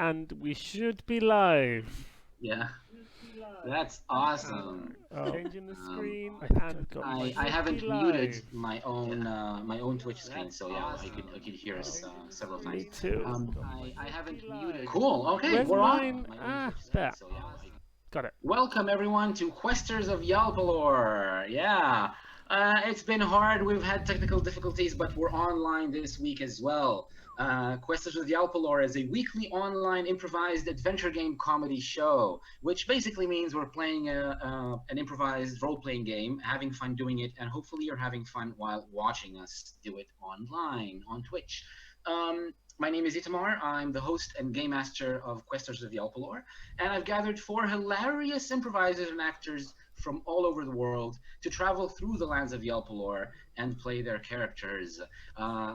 and we should be live. Yeah, that's awesome. Changing the screen and got I should be haven't muted live. my own Twitch screen, so yeah, I could hear us several times. Me too. I haven't muted. Cool. Okay, Where's we're mine? on. There. Got it. Welcome everyone to Questers of Yalpelor. Yeah, it's been hard. We've had technical difficulties, but we're online this week as well. Questers of Yalpelor is a weekly online improvised adventure game comedy show, which basically means we're playing an improvised role-playing game, having fun doing it, and hopefully you're having fun while watching us do it online on Twitch. My name is Itamar. I'm the host and game master of Questers of Yalpelor, and I've gathered 4 hilarious improvisers and actors from all over the world to travel through the lands of Yalpelor and play their characters.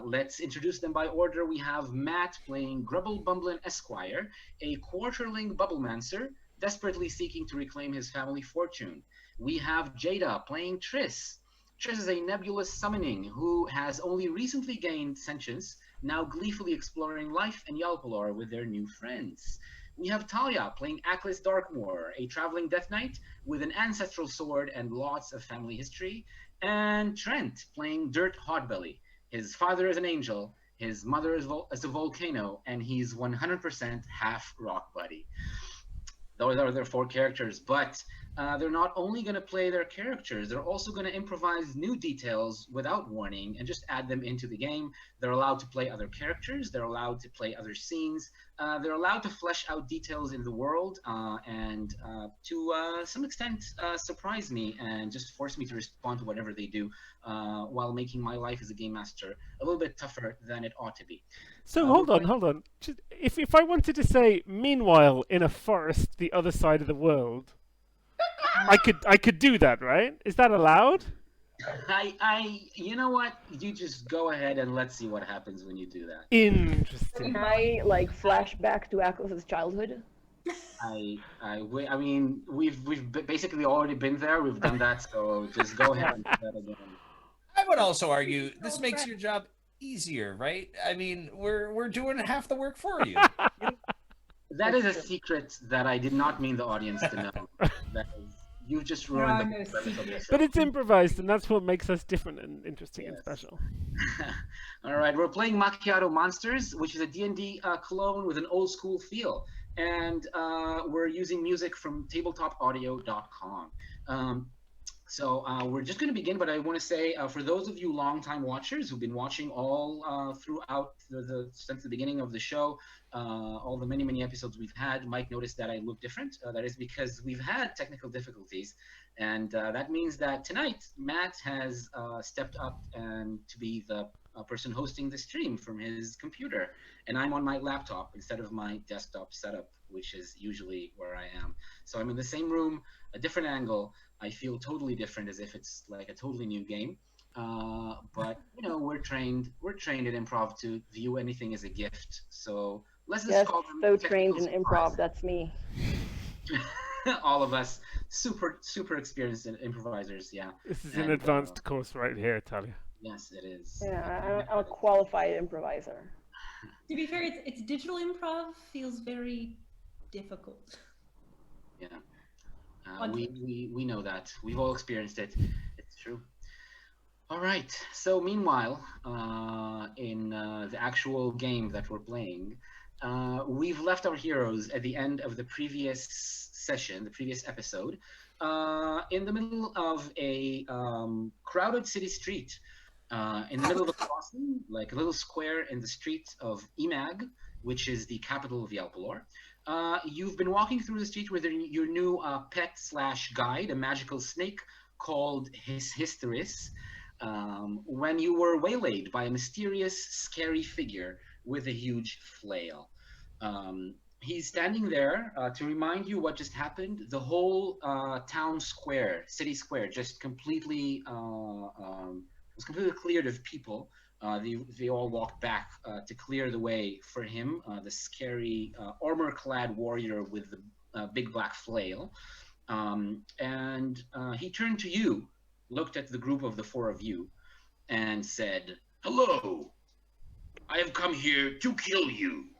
Let's introduce them by order. We have Matt playing Grubble Bumblin Esquire, a quarterling bubblemancer desperately seeking to reclaim his family fortune. We have Jada playing Triss. Triss is a nebulous summoning who has only recently gained sentience, now gleefully exploring life in Yalpelor with their new friends. We have Talia playing Achlys Darkmoor, a traveling death knight with an ancestral sword and lots of family history, and Trent playing Dirt Hotbelly. His father is an angel, his mother is a volcano, and he's 100% half rock buddy. Those are their 4 characters, but they're not only going to play their characters, they're also going to improvise new details without warning and just add them into the game. They're allowed to play other characters, they're allowed to play other scenes, they're allowed to flesh out details in the world and to some extent surprise me and just force me to respond to whatever they do while making my life as a game master a little bit tougher than it ought to be. So hold on. If I wanted to say, meanwhile, in a forest the other side of the world, I could do that, right? Is that allowed? You know what? You just go ahead and let's see what happens when you do that. Interesting. Can I flash back to Achlys' childhood? I mean, we've basically already been there. We've done that, so just go ahead and do that again. I would also argue this makes your job easier, right? I mean, we're doing half the work for you. That is a secret that I did not mean the audience to know. You just ruined the premise of the show. But it's improvised, and that's what makes us different and interesting and special. All right, we're playing Macchiato Monsters, which is a D&D clone with an old school feel. And we're using music from tabletopaudio.com. So we're just going to begin, but I want to say for those of you longtime watchers who've been watching all throughout since the beginning of the show, all the many episodes we've had, might notice that I look different. That is because we've had technical difficulties, and that means that tonight Matt has stepped up and to be the person hosting the stream from his computer, and I'm on my laptop instead of my desktop setup, which is usually where I am. So I'm in the same room, a different angle. I feel totally different, as if it's like a totally new game. But you know, we're trained in improv to view anything as a gift. So let's just call them so trained in improv. That's me. All of us, super experienced improvisers. Yeah. This is an advanced course right here, Talia. Yes, it is. Yeah, I'm a qualified improviser. To be fair, it's digital improv feels very difficult. Yeah. We know that. We've all experienced it. It's true. All right. So meanwhile, in the actual game that we're playing, we've left our heroes at the end of the previous session, the previous episode, in the middle of a crowded city street, in the middle of a crossing, like a little square in the street of Imag, which is the capital of Yalpelor. You've been walking through the street with your new pet/guide, a magical snake called Hysteris, when you were waylaid by a mysterious, scary figure with a huge flail. He's standing there to remind you what just happened. The whole town square, city square, just completely was completely cleared of people. They all walked back to clear the way for him, the scary armor-clad warrior with the big black flail. And he turned to you, looked at the group of the 4 of you, and said, "Hello, I have come here to kill you."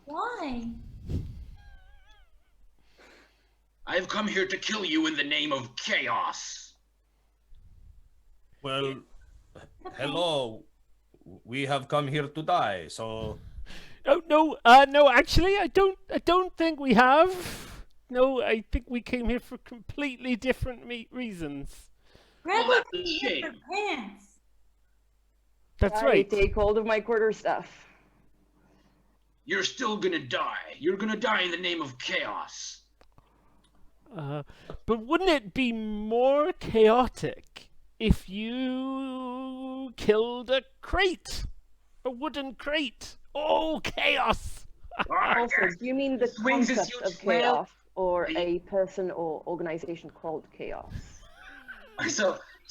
Why? I've come here to kill you in the name of chaos. Well, hello. We have come here to die, so Oh no, no. Actually, I don't think we have. No, I think we came here for completely different reasons. Grab Well, that's the a ear shame. for pants. That's I right. take hold of my quarter staff. You're still gonna die. You're gonna die in the name of chaos. But wouldn't it be more chaotic if you killed a crate, a wooden crate? Oh, chaos! Also, do you mean the Swings his concept huge of flail. chaos, or He- a person or organization called chaos?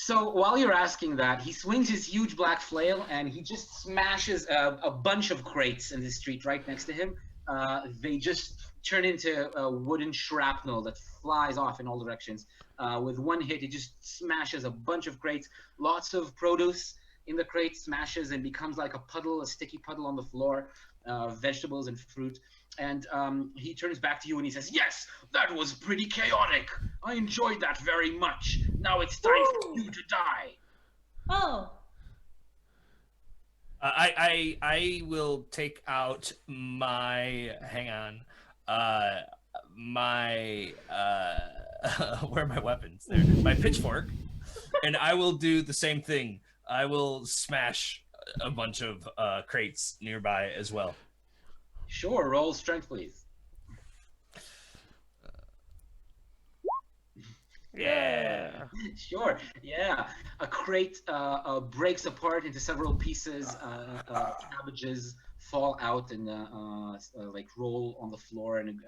So while you're asking that, he swings his huge black flail and he just smashes a bunch of crates in the street right next to him. They just turn into a wooden shrapnel that flies off in all directions. With one hit, it just smashes a bunch of crates. Lots of produce in the crates smashes and becomes like a puddle, a sticky puddle on the floor, vegetables and fruit. And he turns back to you and he says, "Yes, that was pretty chaotic. I enjoyed that very much. Now it's time for you to die." Oh, I will take out my my where are my weapons? There, my pitchfork, and I will do the same thing. I will smash a bunch of crates nearby as well. Sure, roll strength, please. Yeah. Sure, yeah. A crate breaks apart into several pieces. Cabbages fall out and like roll on the floor and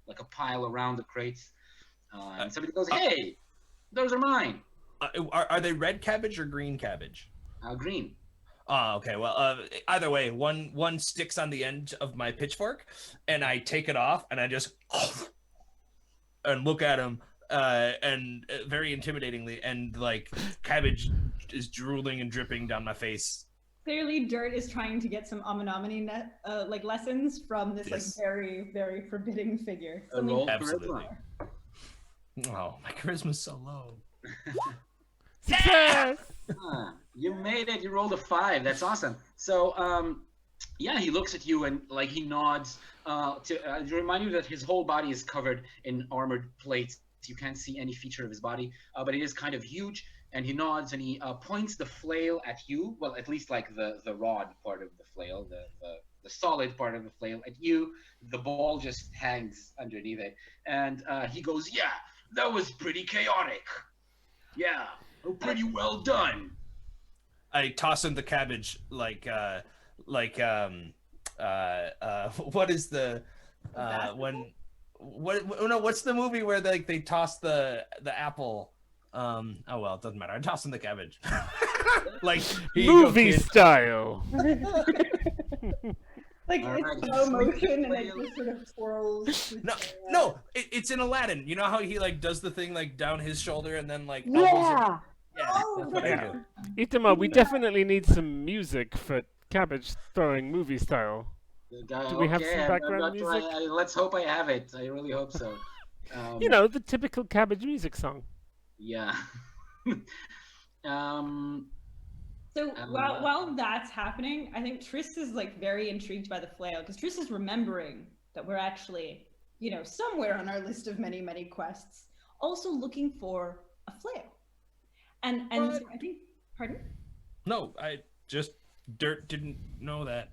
like a pile around the crates. And somebody goes, "Hey, those are mine." Are they red cabbage or green cabbage? Green. Oh, okay. Well, either way, one sticks on the end of my pitchfork, and I take it off, and I just and look at him, and very intimidatingly, and like cabbage is drooling and dripping down my face. clearly Dirt is trying to get some Aminamini like lessons from this Yes. like very, very forbidding figure. Roll Absolutely. charisma. Oh, my charisma's so low. Success! You made it. You rolled a 5. That's awesome. So, yeah, he looks at you and like he nods to remind you that his whole body is covered in armored plates. You can't see any feature of his body, but it is kind of huge. And he nods and he points the flail at you. Well, at least like the rod part of the flail, the solid part of the flail at you. The ball just hangs underneath it. And he goes, "Yeah, that was pretty chaotic. Yeah, pretty well done." I toss him the cabbage what is the what's the movie where they toss the apple? Oh well, it doesn't matter. I toss him the cabbage. Like here you go, Movie kid. style. Like All right, it's slow swing motion and it flail. just sort of swirls. No, it's in Aladdin. You know how he like does the thing like down his shoulder and then like elbows him? Yeah! Yeah, that's what I Yeah. do. Itama, we definitely need some music for cabbage throwing movie style. Do we have some I'm background not music? trying- let's hope I have it. I really hope so. You know, the typical cabbage music song. Yeah. So while that's happening, I think Triss is like very intrigued by the flail because Triss is remembering that we're actually, you know, somewhere on our list of many, many quests, also looking for a flail. And What? so I think, pardon? No, I just Dirt didn't know that.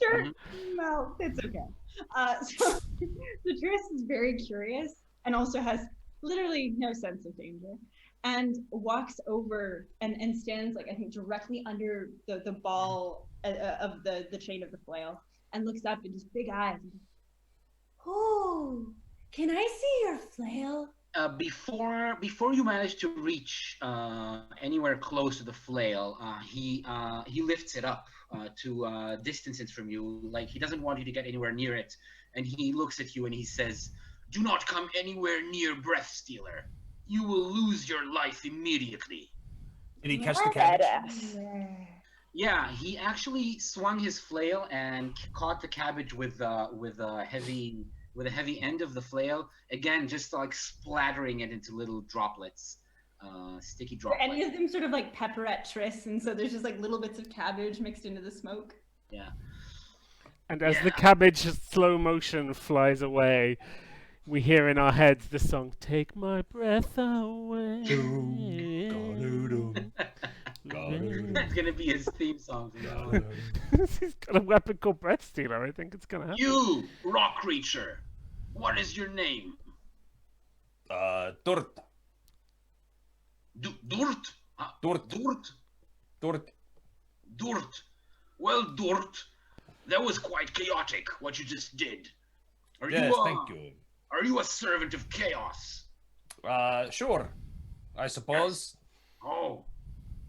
Sure. Well, it's okay. So Triss is very curious and also has literally no sense of danger and walks over and stands like I think directly under the ball of the chain of the flail and looks up and just big eyes. Oh, can I see your flail? Before you manage to reach anywhere close to the flail, he lifts it up to distance it from you. Like he doesn't want you to get anywhere near it, and he looks at you and he says, "Do not come anywhere near Breath Stealer. You will lose your life immediately." Did he catch the cabbage? Badass. Yeah, he actually swung his flail and caught the cabbage with a heavy end of the flail. Again, just like splattering it into little droplets, sticky Are droplets. any of them sort of like pepperette Triss, and so there's just like little bits of cabbage mixed into the smoke? Yeah. And as Yeah. the cabbage slow motion flies away, we hear in our heads the song "Take My Breath Away." That's gonna be his theme song from now on. He's got a weapon called Breath Stealer. I think it's gonna happen. You, rock creature, what is your name? Dort. Durt? Dort. Durt? Dort. Durt. Well, Durt, that was quite chaotic, what you just did. Are Yes, you, thank you. Are you a servant of chaos? Sure. I suppose. Oh,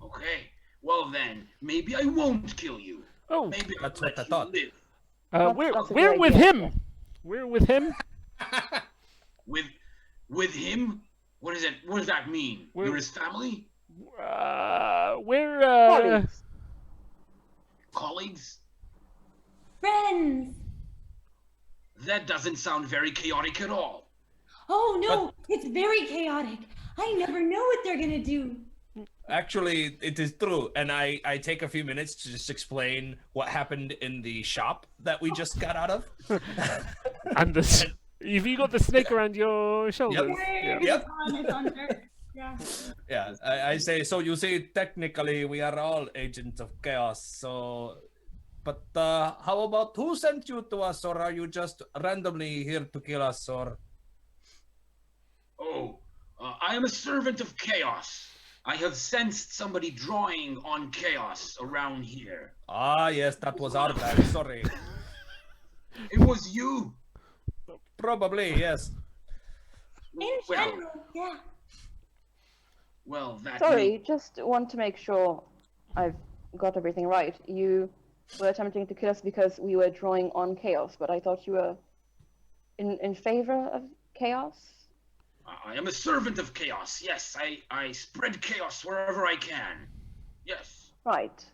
okay. Well then, maybe I won't kill you. Oh, Maybe I'll That's what let I you thought. live. we're that's a we're good with idea, him. yeah. We're with him. With him? What is it? What does that mean? We're- You're his family? We're Colleagues. Colleagues? Friends! That doesn't sound very chaotic at all. Oh no, it's very chaotic. I never know what they're gonna do. Actually, it is true, and I take a few minutes to just explain what happened in the shop that we just got out of. and the. Have you got the snake around your shoulders? Yay, Yep. it's on there. Yeah. Yeah, I say, so you say technically we are all agents of chaos, so... But how about who sent you to us, or are you just randomly here to kill us, or... Oh, I am a servant of chaos. I have sensed somebody drawing on chaos around here. Ah, yes, that was our bad, sorry. It was you. Probably, yes. In Well, general, yeah. well, that Sorry, just want to make sure I've got everything right. You were attempting to kill us because we were drawing on chaos, but I thought you were in favor of chaos? I am a servant of chaos. Yes, I spread chaos wherever I can. Yes. Right.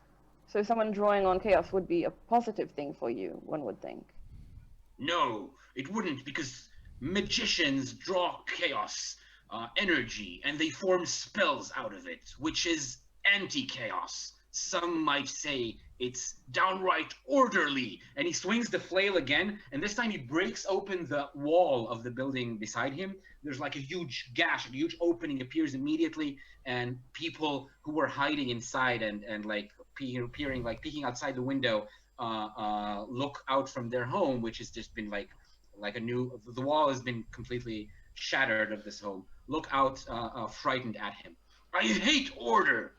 So someone drawing on chaos would be a positive thing for you, one would think. No, it wouldn't, because magicians draw chaos energy and they form spells out of it, which is anti-chaos. Some might say it's downright orderly. And he swings the flail again, and this time he breaks open the wall of the building beside him. There's like a huge gash, a huge opening appears immediately, and people who were hiding inside and like peering, like peeking outside the window, look out from their home, which has just been like the wall has been completely shattered of this home. Look out, frightened at him. I hate order.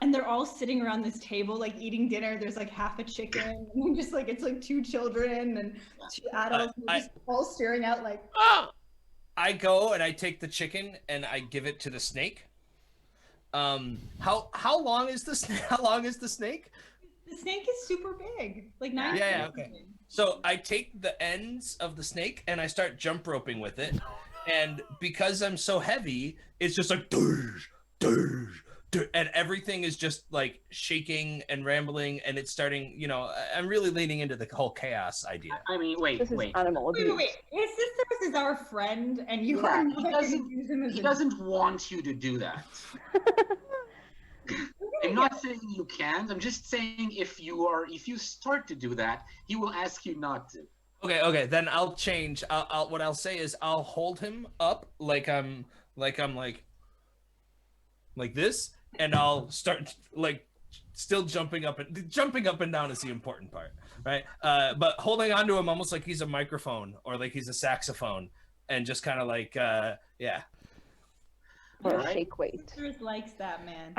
And they're all sitting around this table, like eating dinner. There's like half a chicken, and just like it's like two children and two adults, and they're just all staring out like. I go and I take the chicken and I give it to the snake. How long is the snake? How long is the snake? The snake is super big, like 9 Yeah, feet. okay. So I take the ends of the snake and I start jump roping with it, and because I'm so heavy, it's just like "Durr, durr, durr," and everything is just like shaking and rambling, and it's starting. You know, I'm really leaning into the whole chaos idea. I mean, wait. This is animal abuse. Wait. His sister is our friend, and you Yeah, are he not going doesn't- to use him as He a. doesn't want you to do that. I'm not saying you can't. I'm just saying if you start to do that, he will ask you not to. Okay. Then I'll change. What I'll say is I'll hold him up like I'm like this, and I'll start like still jumping up and down is the important part, right? But holding onto him almost like he's a microphone or like he's a saxophone, and just kind of like yeah. Or a Alright. shake weight. Sisters likes that man.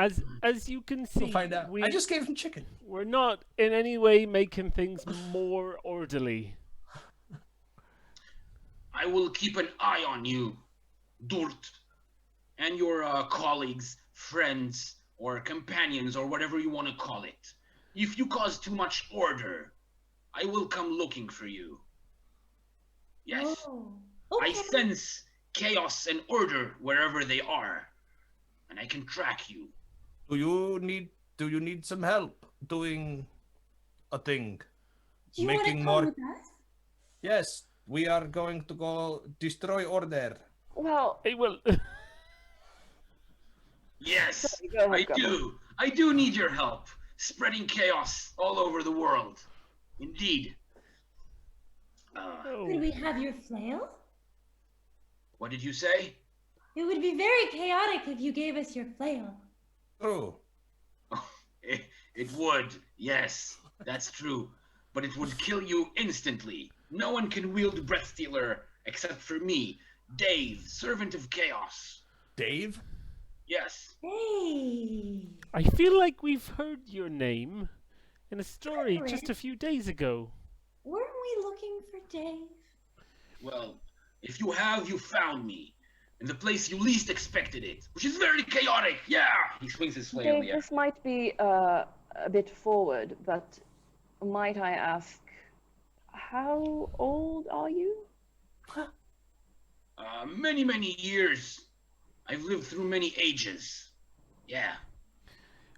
As you can see, We'll find out. I just gave him chicken. we're not in any way making things more orderly. I will keep an eye on you, Durt, and your colleagues, friends, or companions, or whatever you want to call it. If you cause too much order, I will come looking for you. Yes, Oh. I Okay. sense chaos and order wherever they are, and I can track you. Do you need some help? doing a thing. Do you want to Making come more. with us? Yes, we are going to go destroy order. Well, Hey, well, Yes, go ahead, I Grumble. do. I do need your help. Spreading chaos all over the world. Indeed. oh, Could we have your flail? What did you say? It would be very chaotic if you gave us your flail. True. It would, yes, that's true. But it would kill you instantly. No one can wield Breath Stealer except for me, Dave, Servant of Chaos. Dave? Yes. Hey. I feel like we've heard your name in a story Henry. just a few days ago. Weren't we looking for Dave? Well, if you have, you found me. In the place you least expected it, which is very chaotic. Yeah! He swings his flail in Dave, the air. this might be a bit forward, but might I ask, how old are you? Many, many years. I've lived through many ages. Yeah.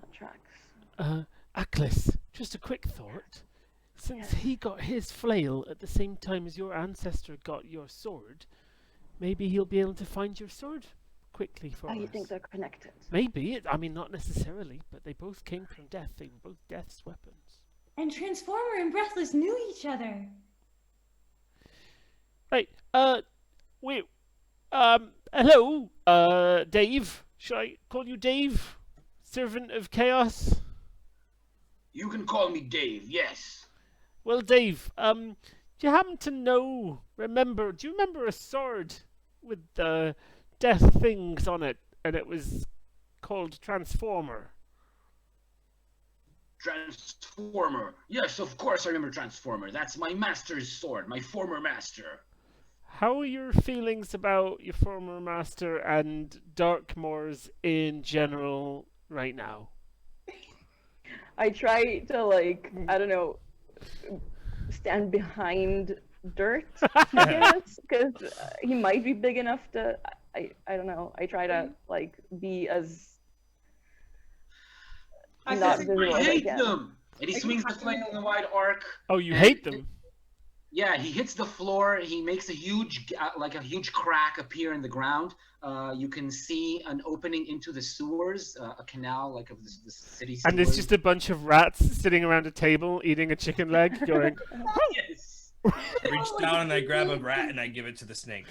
That tracks. Achlys, just a quick thought. Since he got his flail at the same time as your ancestor got your sword, maybe he'll be able to find your sword quickly for us. You think they're connected? Maybe. I mean, not necessarily, but they both came from death. They were both death's weapons. And Transformer and Breathless knew each other. Right. Wait. Hello. Dave. Should I call you Dave? Servant of Chaos? You can call me Dave, yes. Well, Dave, do you happen to do you remember a sword with death things on it, and it was called Transformer? Transformer. Yes, of course I remember Transformer. That's my master's sword, my former master. How are your feelings about your former master and Darkmoors in general right now? I try to, like, I don't know, stand behind Dirt, I guess, because he might be big enough to, I don't know, I try to, like, be as I not said, visible I as I hate can. them! And he swings the flail in the wide arc. Oh, you And hate them? Yeah, he hits the floor. He makes a huge, like a huge crack appear in the ground. You can see an opening into the sewers, a canal, like of the city sewers. And there's just a bunch of rats sitting around a table eating a chicken leg, going, Yes. I reach down and I grab a rat and I give it to the snake.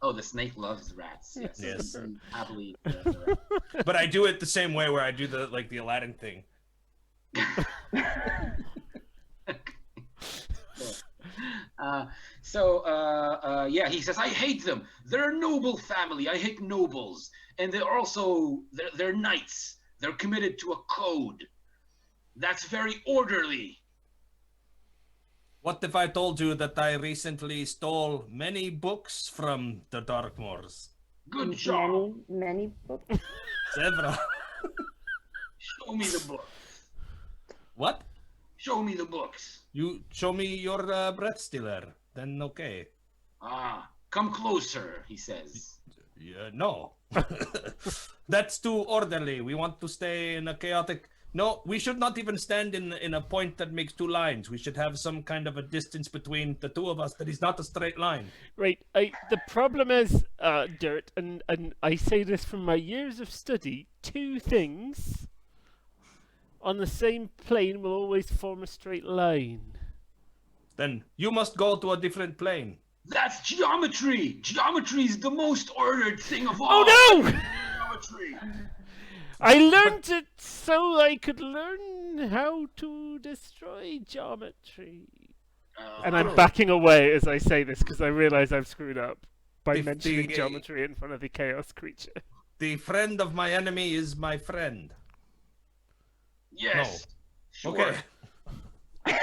Oh, the snake loves rats. Yes. Yes. And happily. The rat. But I do it the same way where I do the Aladdin thing. Yeah, he says, I hate them. They're a noble family. I hate nobles. And they're also, they're knights. They're committed to a code. That's very orderly. What if I told you that I recently stole many books from the Darkmoors? Good job. Many books. Several. Show me the book. What? Show me the books. You show me your breath stealer, then okay. Come closer, he says. Yeah, no. That's too orderly. We want to stay in a chaotic... No, we should not even stand in a point that makes two lines. We should have some kind of a distance between the two of us that is not a straight line. right, the problem is, Dirt, and I say this from my years of study, two things on the same plane will always form a straight line. Then you must go to a different plane. That's geometry. Geometry is the most ordered thing of all. Oh no! Geometry. I learned it so I could learn how to destroy geometry. And I'm backing away as I say this because I realize I've screwed up by If mentioning the- geometry in front of the chaos creature. The friend of my enemy is my friend. Yes. Sure. Okay.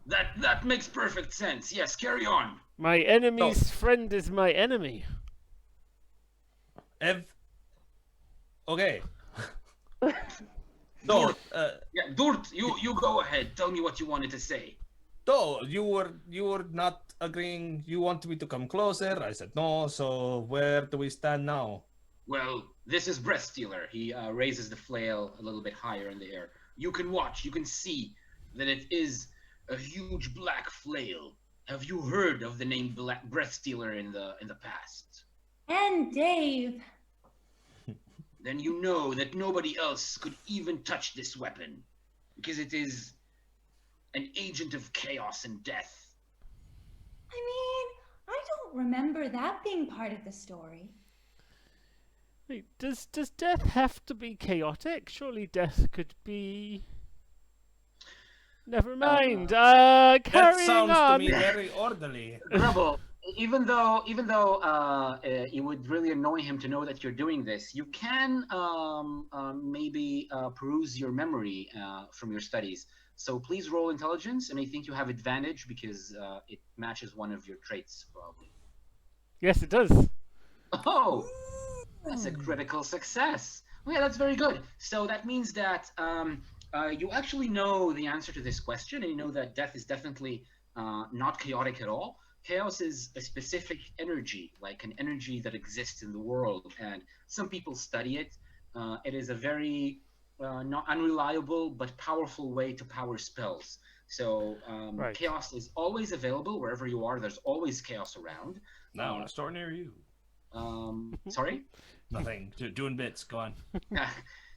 That makes perfect sense. Yes, carry on. My enemy's friend is my enemy. Okay. So, Yeah, Durt, you go ahead. Tell me what you wanted to say. so you were not agreeing. You want me to come closer? I said no. So where do we stand now? Well, This is Breath Stealer. He raises the flail a little bit higher in the air. You can watch. You can see that it is a huge black flail. Have you heard of the name Breath Stealer in the past? And Dave. Then you know that nobody else could even touch this weapon, because it is an agent of chaos and death. I mean, I don't remember that being part of the story. Wait, does death have to be chaotic? Surely death could be. Never mind. That Carrying sounds on. to me very orderly. Grubble, even though it would really annoy him to know that you're doing this, you can maybe peruse your memory from your studies. So please roll intelligence, and I think you have advantage because it matches one of your traits, probably. Yes, it does. Oh, that's a critical success. Oh, yeah, that's very good. So that means that you actually know the answer to this question, and you know that death is definitely not chaotic at all. Chaos is a specific energy, like an energy that exists in the world, and some people study it. It is a very not unreliable but powerful way to power spells. So Right. chaos is always available wherever you are. There's always chaos around. Now in a store near you. Sorry? Nothing. Doing bits. Go on.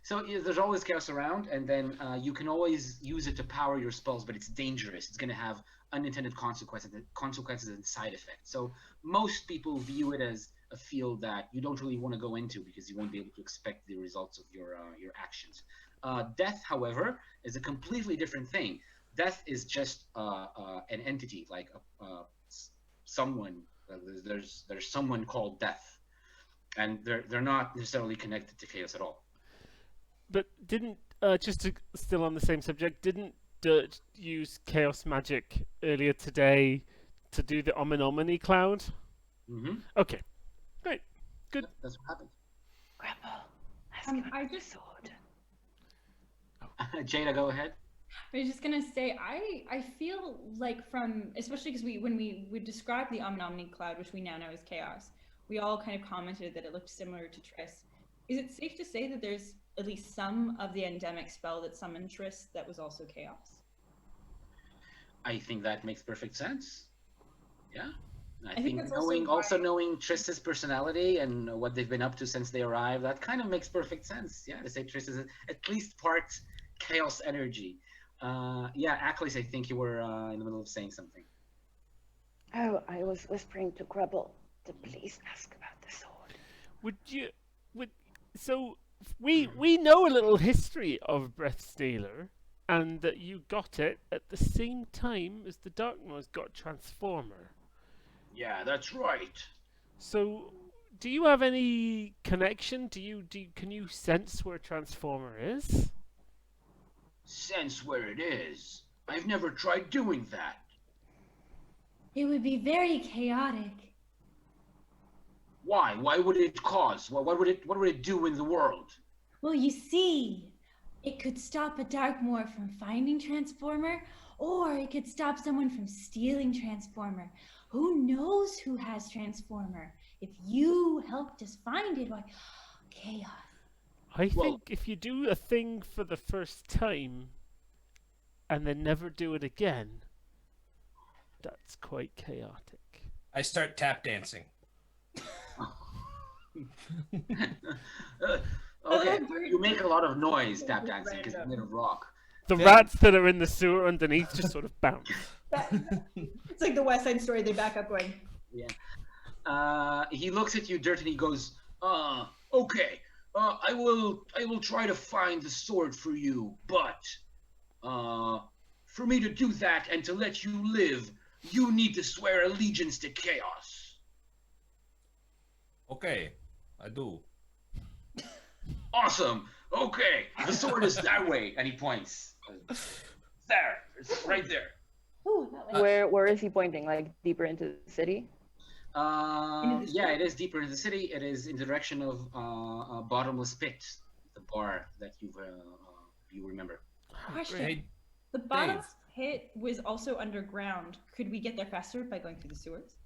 So there's always chaos around, and then you can always use it to power your spells, but it's dangerous. It's going to have unintended consequences and side effects. So most people view it as a field that you don't really want to go into because you won't be able to expect the results of your actions. Death, however, is a completely different thing. Death is just an entity, like someone. There's someone called Death, and they're not necessarily connected to chaos at all. But didn't still on the same subject? Didn't Dirt use chaos magic earlier today to do the Omni cloud? Mm-hmm. Okay, great, good. That's what happened. Grandpa, I just sword. Jada, go ahead. I was just gonna say, I feel like from, especially because when we described the Omni cloud, which we now know as chaos, we all kind of commented that it looked similar to Triss. Is it safe to say that there's at least some of the endemic spell that summoned Triss that was also chaos? I think that makes perfect sense. Yeah. I think think that's also knowing Triss's personality and what they've been up to since they arrived, that kind of makes perfect sense. Yeah, to say Triss is at least part chaos energy. Yeah, Achlys, I think you were in the middle of saying something. Oh, I was whispering to Grubble to please ask about the sword. So we know a little history of Breath Stealer, and that you got it at the same time as the Darkmoors got Transformer. Yeah, that's right. So, do you have any connection? Can you sense where Transformer is? Sense where it is. I've never tried doing that. It would be very chaotic. Why? Why would it cause? What would it do in the world? Well, you see, it could stop a Darkmoor from finding Transformer, or it could stop someone from stealing Transformer. Who knows who has Transformer? If you helped us find it, why, chaos. I think if you do a thing for the first time and then never do it again, that's quite chaotic. I start tap dancing. Okay, you make a lot of noise tap dancing because you're made of rock. The Yeah. rats that are in the sewer underneath just sort of bounce. It's like the West Side Story. They back up going, Yeah. He looks at you, Dirt, and he goes, okay. I will try to find the sword for you, but for me to do that and to let you live, you need to swear allegiance to chaos. Okay, I do. Awesome. Okay, the sword is that way, and he points. There, it's right there. Ooh, that way. Where is he pointing? Like deeper into the city? Yeah, it is deeper in the city. It is in the direction of Bottomless Pit, the bar that you remember. Question. Hey, the bottom pit was also underground. Could we get there faster by going through the sewers?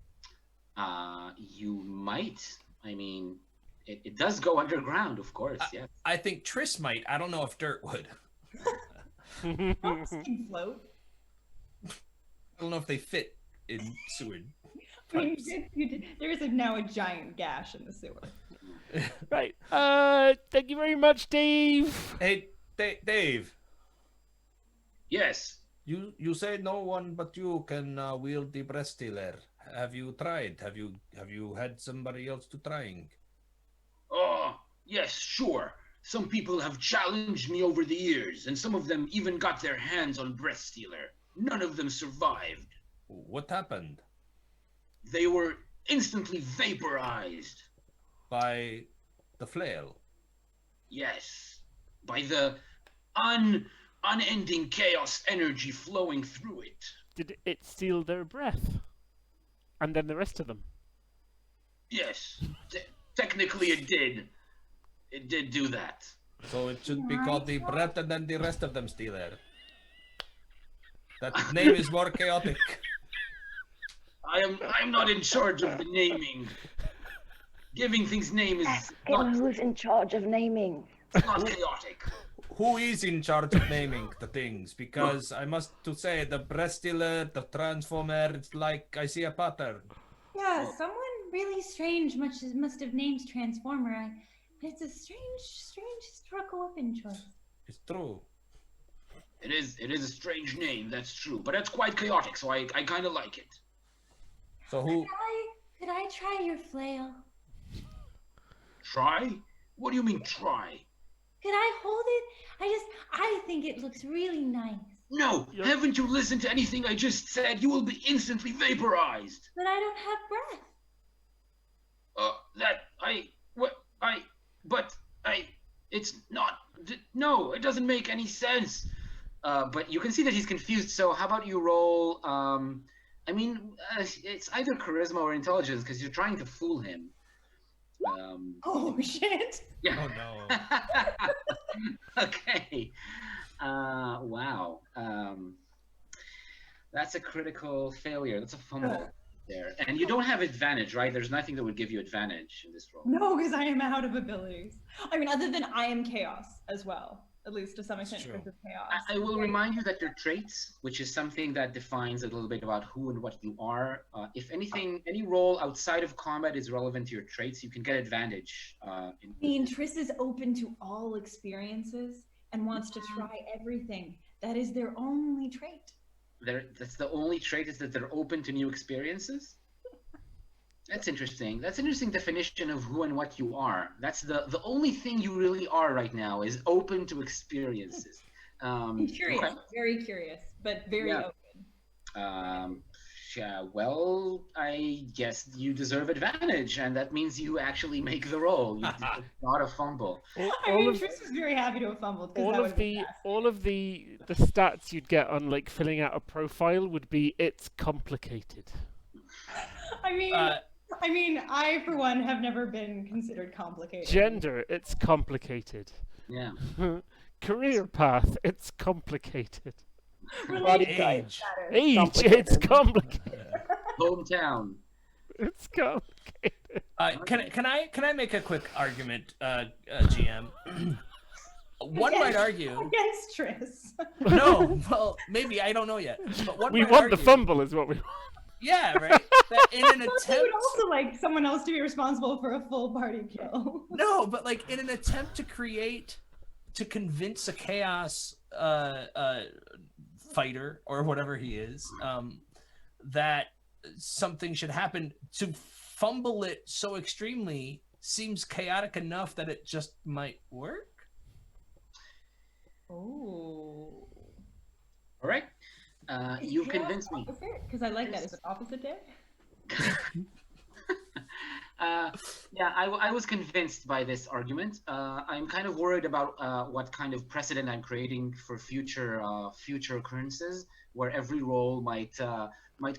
You might. I mean, It does go underground, of course. Yeah. I think Triss might. I don't know if Dirt would. Rocks can float. I don't know if they fit in sewer. I mean, there is now a giant gash in the sewer. Right. Thank you very much, Dave. Hey, Dave. Yes. You say no one but you can wield the breast stealer. Have you tried? Have you had somebody else to trying? Oh, yes, sure. Some people have challenged me over the years, and some of them even got their hands on Breath Stealer. None of them survived. What happened? They were instantly vaporized. By the flail. Yes. By the unending chaos energy flowing through it. Did it steal their breath? And then the rest of them? Yes. Technically it did. It did do that. So it should be called the breath and then the rest of them stealer. That name is more chaotic. I'm not in charge of the naming. Giving things name is not, Who's in charge of naming? it's not chaotic. Who is in charge of naming the things? Because I must to say the breath stealer, the transformer, it's like I see a pattern. Yeah, someone really strange must have named Transformer. It's a strange historical weapon choice. It's true. It is a strange name, that's true. But it's quite chaotic, so I kind of like it. So who? Could I try your flail? Try? What do you mean try? Could I hold it? I think it looks really nice. No, haven't you listened to anything I just said? You will be instantly vaporized. But I don't have breath. It's not, no, it doesn't make any sense. But you can see that he's confused, so how about you roll, it's either charisma or intelligence, because you're trying to fool him. Oh shit! Yeah. Oh no. Okay. Wow. That's a critical failure. That's a fumble there. And you don't have advantage, right? There's nothing that would give you advantage in this roll. No, because I am out of abilities. I mean, other than I am chaos as well, at least to some extent because of chaos. I will remind you that your traits, which is something that defines a little bit about who and what you are, if anything, any role outside of combat is relevant to your traits, you can get advantage. I mean, Triss is open to all experiences and wants to try everything. That is their only trait. That's the only trait, is that they're open to new experiences? That's interesting. That's an interesting definition of who and what you are. That's the only thing you really are right now, is open to experiences. Curious, okay. very curious, but very open. Yeah, well, I guess you deserve advantage, and that means you actually make the roll. It's not a fumble. Triss was very happy to have fumbled. All of the stats you'd get on like filling out a profile would be it's complicated. I mean, I for one have never been considered complicated. Gender, it's complicated. Yeah. Career path, it's complicated. Body Age. Age, it's complicated. Hometown. It's complicated. Can I make a quick argument, GM? One might argue Against Triss. no. Well, maybe I don't know yet. But one We might want argue, the fumble, is what we want. Yeah, right. That in an I would attempt. also like someone else to be responsible for a full party kill. No, but like in an attempt to convince a chaos fighter or whatever he is, that something should happen, to fumble it so extremely seems chaotic enough that it just might work. Oh. All right. You convinced me. Because I like that. Is it opposite day? Yeah, I was convinced by this argument. I'm kind of worried about what kind of precedent I'm creating for future occurrences, where every role might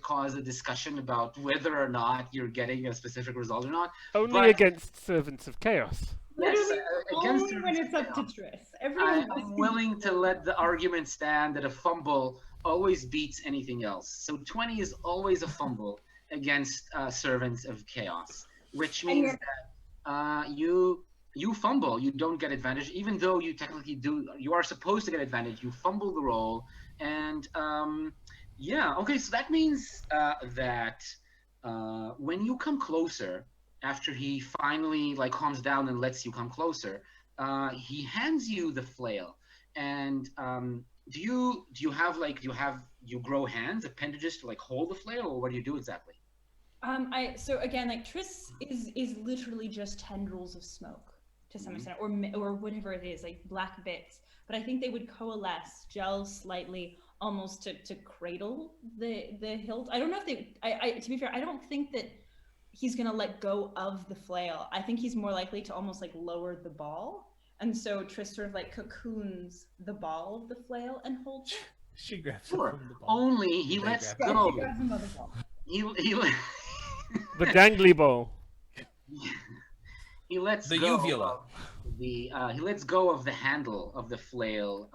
cause a discussion about whether or not you're getting a specific result or not. Only against servants of chaos. Yes, against Only when it's up to Triss. I'm willing to let the argument stand that a fumble always beats anything else. So 20 is always a fumble against servants of chaos, which means that you fumble. You don't get advantage, even though you technically do. You are supposed to get advantage. You fumble the roll, and yeah. Okay, so that means that when you come closer, after he finally like calms down and lets you come closer, he hands you the flail. And do you have like you grow hands, appendages to like hold the flail, or what do you do exactly? So again, like Triss is literally just tendrils of smoke to some extent, or whatever it is, like black bits. But I think they would coalesce, gel slightly, almost to cradle the hilt. I don't know if they. To be fair, I don't think that he's gonna let go of the flail. I think he's more likely to almost like lower the ball, and so Triss sort of like cocoons the ball of the flail and holds it. She grabs it Sure. from the ball. Only he They lets grab it. go. She grabs him by the ball. He The dangly ball. he lets The go uvula. of he lets go of the handle of the flail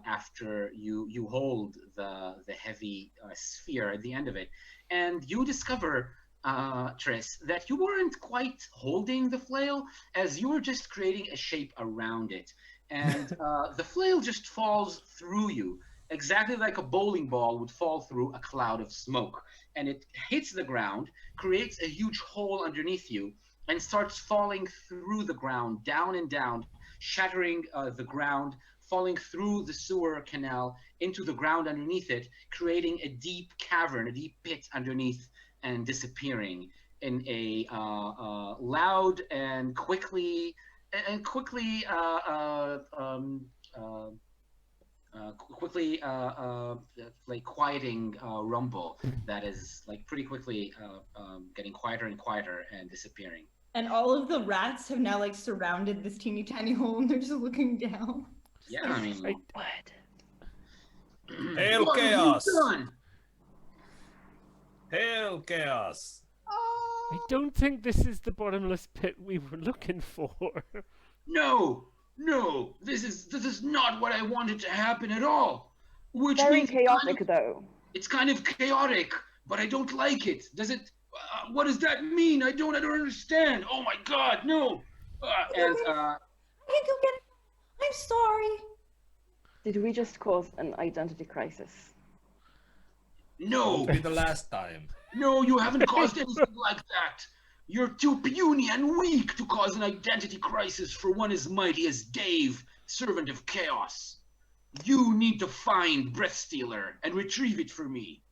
after you hold the heavy sphere at the end of it, and you discover, Triss, that you weren't quite holding the flail, as you were just creating a shape around it, and the flail just falls through you, exactly like a bowling ball would fall through a cloud of smoke, and it hits the ground, creates a huge hole underneath you, and starts falling through the ground, down and down, shattering the ground, falling through the sewer canal into the ground underneath it, creating a deep cavern, a deep pit underneath, and disappearing in a loud and quickly like quieting rumble that is like pretty quickly getting quieter and quieter and disappearing. And all of the rats have now like surrounded this teeny tiny hole, and they're just looking down. Yeah, I mean, Hail what have you chaos! done? Hail chaos! I don't think this is the bottomless pit we were looking for. No, this is not what I wanted to happen at all. Which Very means chaotic, though. it's kind of chaotic, but I don't like it. Does it? What does that mean? I don't understand. Oh my God, no! I can go get it. I'm sorry. Did we just cause an identity crisis? No, Won't be the last time. no, you haven't caused anything like that. You're too puny and weak to cause an identity crisis for one as mighty as Dave, servant of chaos. You need to find Breath Stealer and retrieve it for me.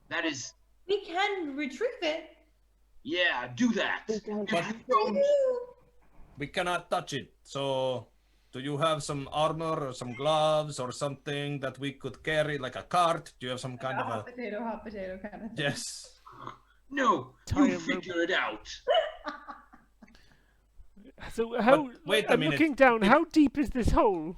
That is, We can retrieve it. yeah, do that. We don't But- have Don't. We cannot touch it. So, do you have some armor or some gloves or something that we could carry, like a cart? Do you have some kind of a? hot potato kind of thing. Yes. No, Tie you a rope. figure it out. So how? wait a I'm minute. looking down. How deep is this hole?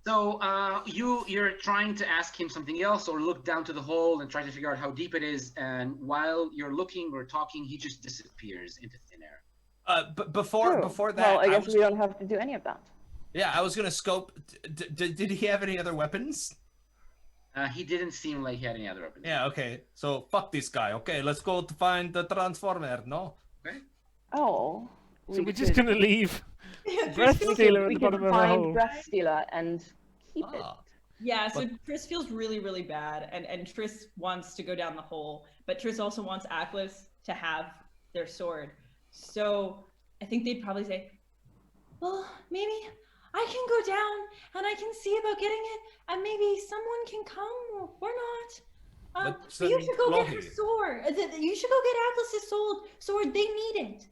So you're trying to ask him something else, or look down to the hole and try to figure out how deep it is. And while you're looking or talking, he just disappears into thin air. But before True. that, Well, I guess was, we don't have to do any of that. yeah, I was gonna scope. Did he have any other weapons? He didn't seem like he had any other weapons. Yeah. Okay. So fuck this guy. Okay, let's go to find the transformer. No. Okay. Oh. So we're just gonna leave Breath we Stealer at we the could bottom of the find hole. Breath Stealer and keep it. Ah. Yeah, so Triss feels really, really bad, and Triss wants to go down the hole, but Triss also wants Achlys to have their sword. So I think they'd probably say, well, maybe I can go down and I can see about getting it, and maybe someone can come or not. But But you should go get her Lohi. sword. You should go get Achlys' sword. They need it.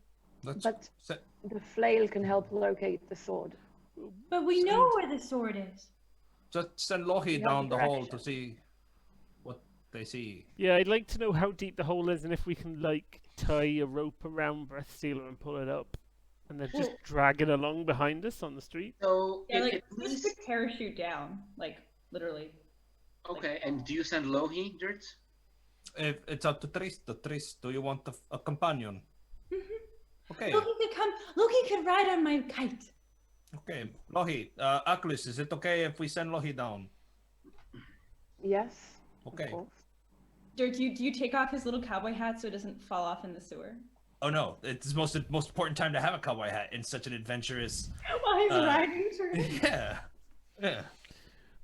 Let's But se- the flail can help locate the sword. But we know where the sword is. just send Lohi We have down the hole to direction. see what they see. Yeah, I'd like to know how deep the hole is and if we can like tie a rope around Breath Stealer and pull it up, and then just Well- drag it along behind us on the street. So Yeah, like at Triss least could parachute down, like literally. okay. And do you send Lohi, Dirt? If it's up to Tris, do you want a companion? Okay. Loki could ride on my kite. Okay. Lohi, Achlys, is it okay if we send Lohi down? Yes. Okay. Of course. Dirk, do you take off his little cowboy hat so it doesn't fall off in the sewer? Oh no, it's the most important time to have a cowboy hat in such an adventurous. While he's riding through. Yeah, yeah.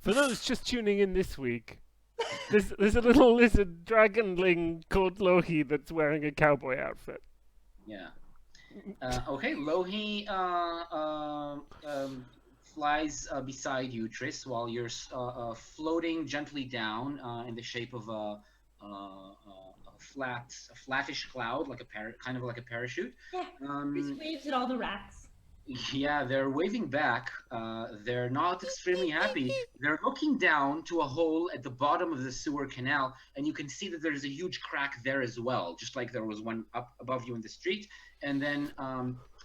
For those just tuning in this week, there's a little lizard dragonling called Lohi that's wearing a cowboy outfit. Yeah. Okay, Lohi flies beside you, Triss, while you're floating gently down in the shape of a flattish cloud, like kind of like a parachute. Yeah. Chris waves at all the rats. Yeah, they're waving back. They're not extremely happy. They're looking down to a hole at the bottom of the sewer canal, and you can see that there's a huge crack there as well, just like there was one up above you in the street. And then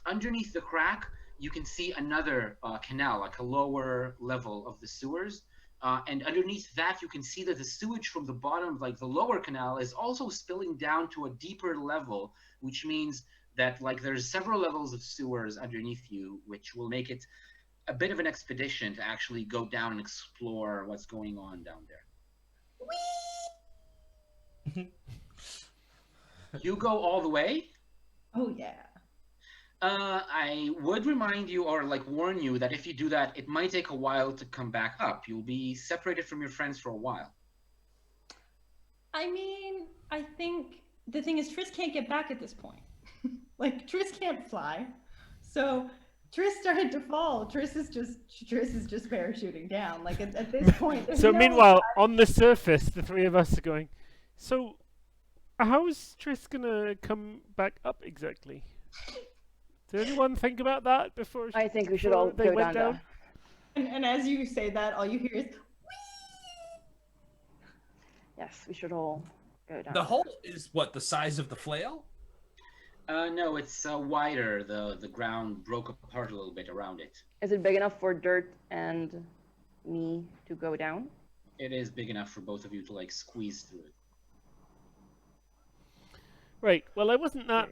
underneath the crack, you can see another canal, like a lower level of the sewers. And underneath that, you can see that the sewage from the bottom, like the lower canal, is also spilling down to a deeper level, which means that like there's several levels of sewers underneath you, which will make it a bit of an expedition to actually go down and explore what's going on down there. You go all the way? Oh yeah. I would remind you or like warn you that if you do that, it might take a while to come back up. You'll be separated from your friends for a while. I mean, I think the thing is Triss can't get back at this point. Like Triss can't fly, so Triss started to fall. Triss is just parachuting down. Like at this point. So meanwhile, on the surface, the three of us are going. So, how's Triss gonna come back up exactly? Did anyone think about that before? I think we should all they go went down there. And as you say that, all you hear is. Yes, we should all go down. The hole is what, the size of the flail? No, it's wider. The ground broke apart a little bit around it. Is it big enough for Dirt and me to go down? It is big enough for both of you to like squeeze through it. Right. Well, I wasn't that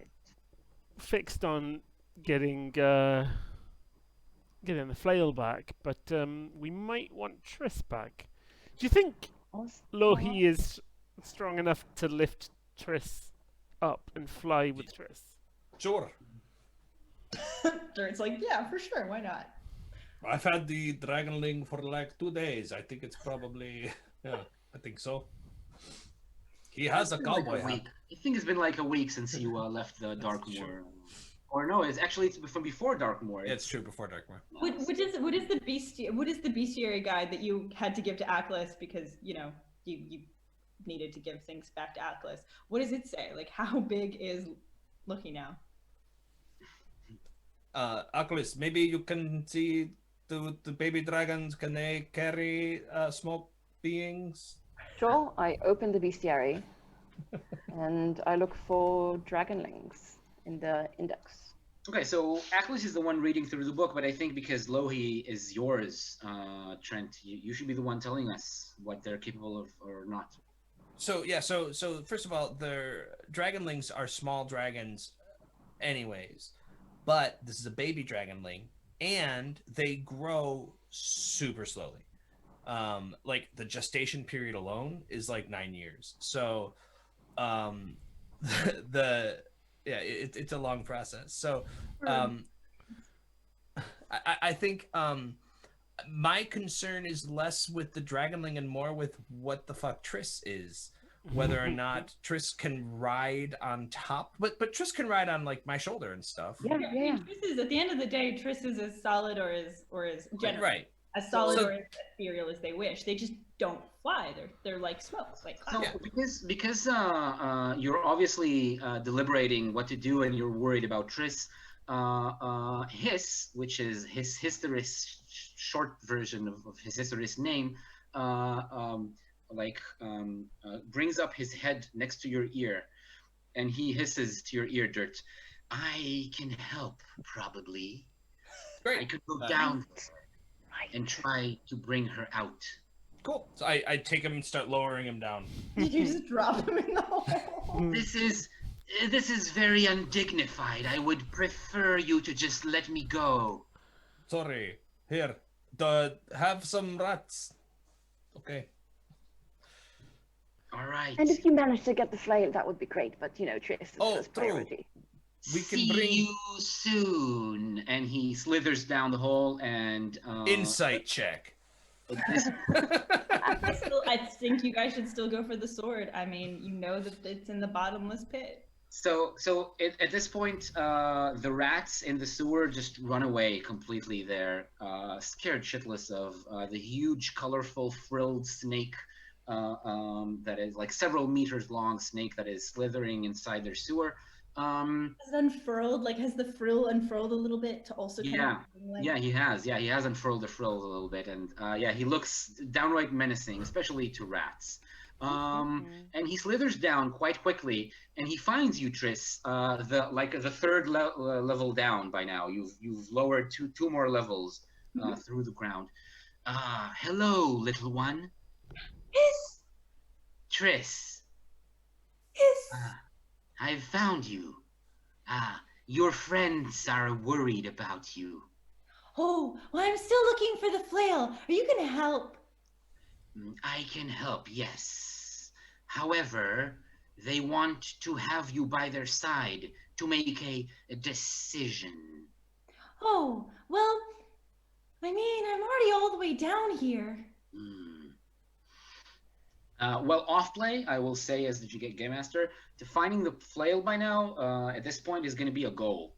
fixed on getting the flail back, but we might want Triss back. Do you think Lohi is strong enough to lift Triss up and fly with Triss? Sure. Dirt's like, yeah, for sure, why not? I've had the dragonling for like 2 days. I think it's probably, yeah, I think so. He has a cowboy hat. I think it's been like a week since you left the Darkmoor. Or no, it's from before Darkmoor. Yeah, it's true, before Darkmoor. What is the bestiary guide that you had to give to Achlys because you needed to give things back to Achlys? What does it say? Like, how big is Loki now? Achlys, maybe you can see the baby dragons. Can they carry smoke beings? Sure, I open the bestiary and I look for dragonlings in the index. Okay, so Achlys is the one reading through the book, but I think because Lohi is yours, Trent, you should be the one telling us what they're capable of or not. So yeah, so first of all, the dragonlings are small dragons, anyways, but this is a baby dragonling, and they grow super slowly. Like the gestation period alone is like 9 years. So, it's a long process. So, I think my concern is less with the dragonling and more with what the fuck Triss is. Whether or not Triss can ride on top, but Triss can ride on like my shoulder and stuff. Yeah. Triss is, at the end of the day, Triss is as solid or as generous, right, as solid or as ethereal as they wish. They just don't fly. They're like smoke, like clouds. So because you're obviously deliberating what to do and you're worried about Triss, Hiss, which is his Historis short version of his Historis name, brings up his head next to your ear, and he hisses to your ear, Dirt. I can help, probably. Great. I could go down and try to bring her out. Cool. So I take him and start lowering him down. Did you just drop him in the hole? This is very undignified. I would prefer you to just let me go. Sorry. Here. Have some rats. Okay. All right. And if you manage to get the flail, that would be great. But Triss is first priority. We can See bring you soon. And he slithers down the hole and insight check. This, I think you guys should still go for the sword. I mean, you know that it's in the bottomless pit. so at this point, the rats in the sewer just run away completely. They're scared shitless of the huge, colorful, frilled snake that is like several meters long snake that is slithering inside their sewer. Has it unfurled? Like, has the frill unfurled a little bit to also kind Yeah. of like... Yeah, he has. Yeah, he has unfurled the frills a little bit, and yeah, he looks downright menacing, especially to rats. And he slithers down quite quickly, and he finds you, Triss. The third level down by now. You've lowered two more levels through the ground. Hello, little one. Hiss! Triss. Hiss! I've found you. Your friends are worried about you. Oh, well, I'm still looking for the flail. Are you gonna help? I can help, yes. However, they want to have you by their side to make a decision. Oh, well, I mean, I'm already all the way down here. Well, off play, I will say as the Game Master, to finding the flail by now, at this point, is going to be a goal.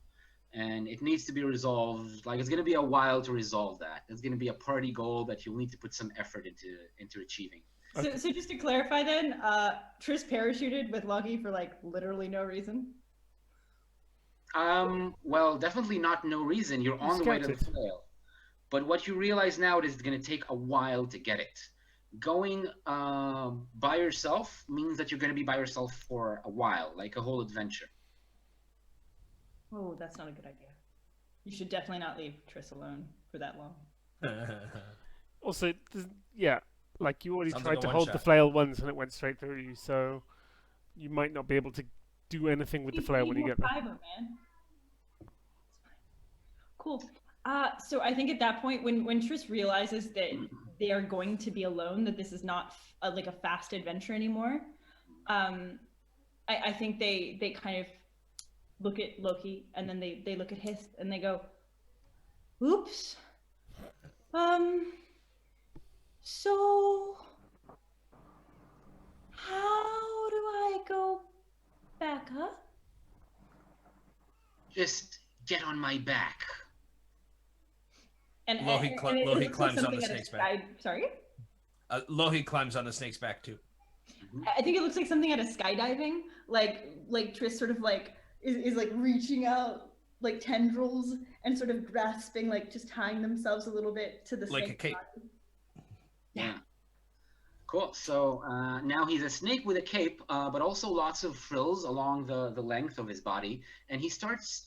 And it needs to be resolved. Like, it's going to be a while to resolve that. It's going to be a party goal that you'll need to put some effort into achieving. So just to clarify then, Triss parachuted with Logie for like literally no reason? Well, definitely not no reason. You're on the way to the Scouted. flail. But what you realize now is it's going to take a while to get it. Going by yourself means that you're going to be by yourself for a while, like a whole adventure. Oh, that's not a good idea. You should definitely not leave Triss alone for that long. Also, yeah, like you already Sounds tried like a to one hold the shot. flail once and it went straight through you, so you might not be able to do anything with the flail when you get there. Fiber, man. It's fine. Cool. So I think at that point, when Triss realizes that they are going to be alone, that this is not like a fast adventure anymore, I think they kind of look at Loki and then they look at Hiss and they go, "Oops. So how do I go back up?" Just get on my back. And Lohi and cli- it Lohi looks climbs on something the at a snake's back. Sorry? Lohi climbs on the snake's back too. I think it looks like something out of skydiving. Like Triss sort of like is like reaching out like tendrils and sort of grasping, like just tying themselves a little bit to the Like a snake's cape. body. Yeah. Cool. So now he's a snake with a cape, but also lots of frills along the length of his body, and he starts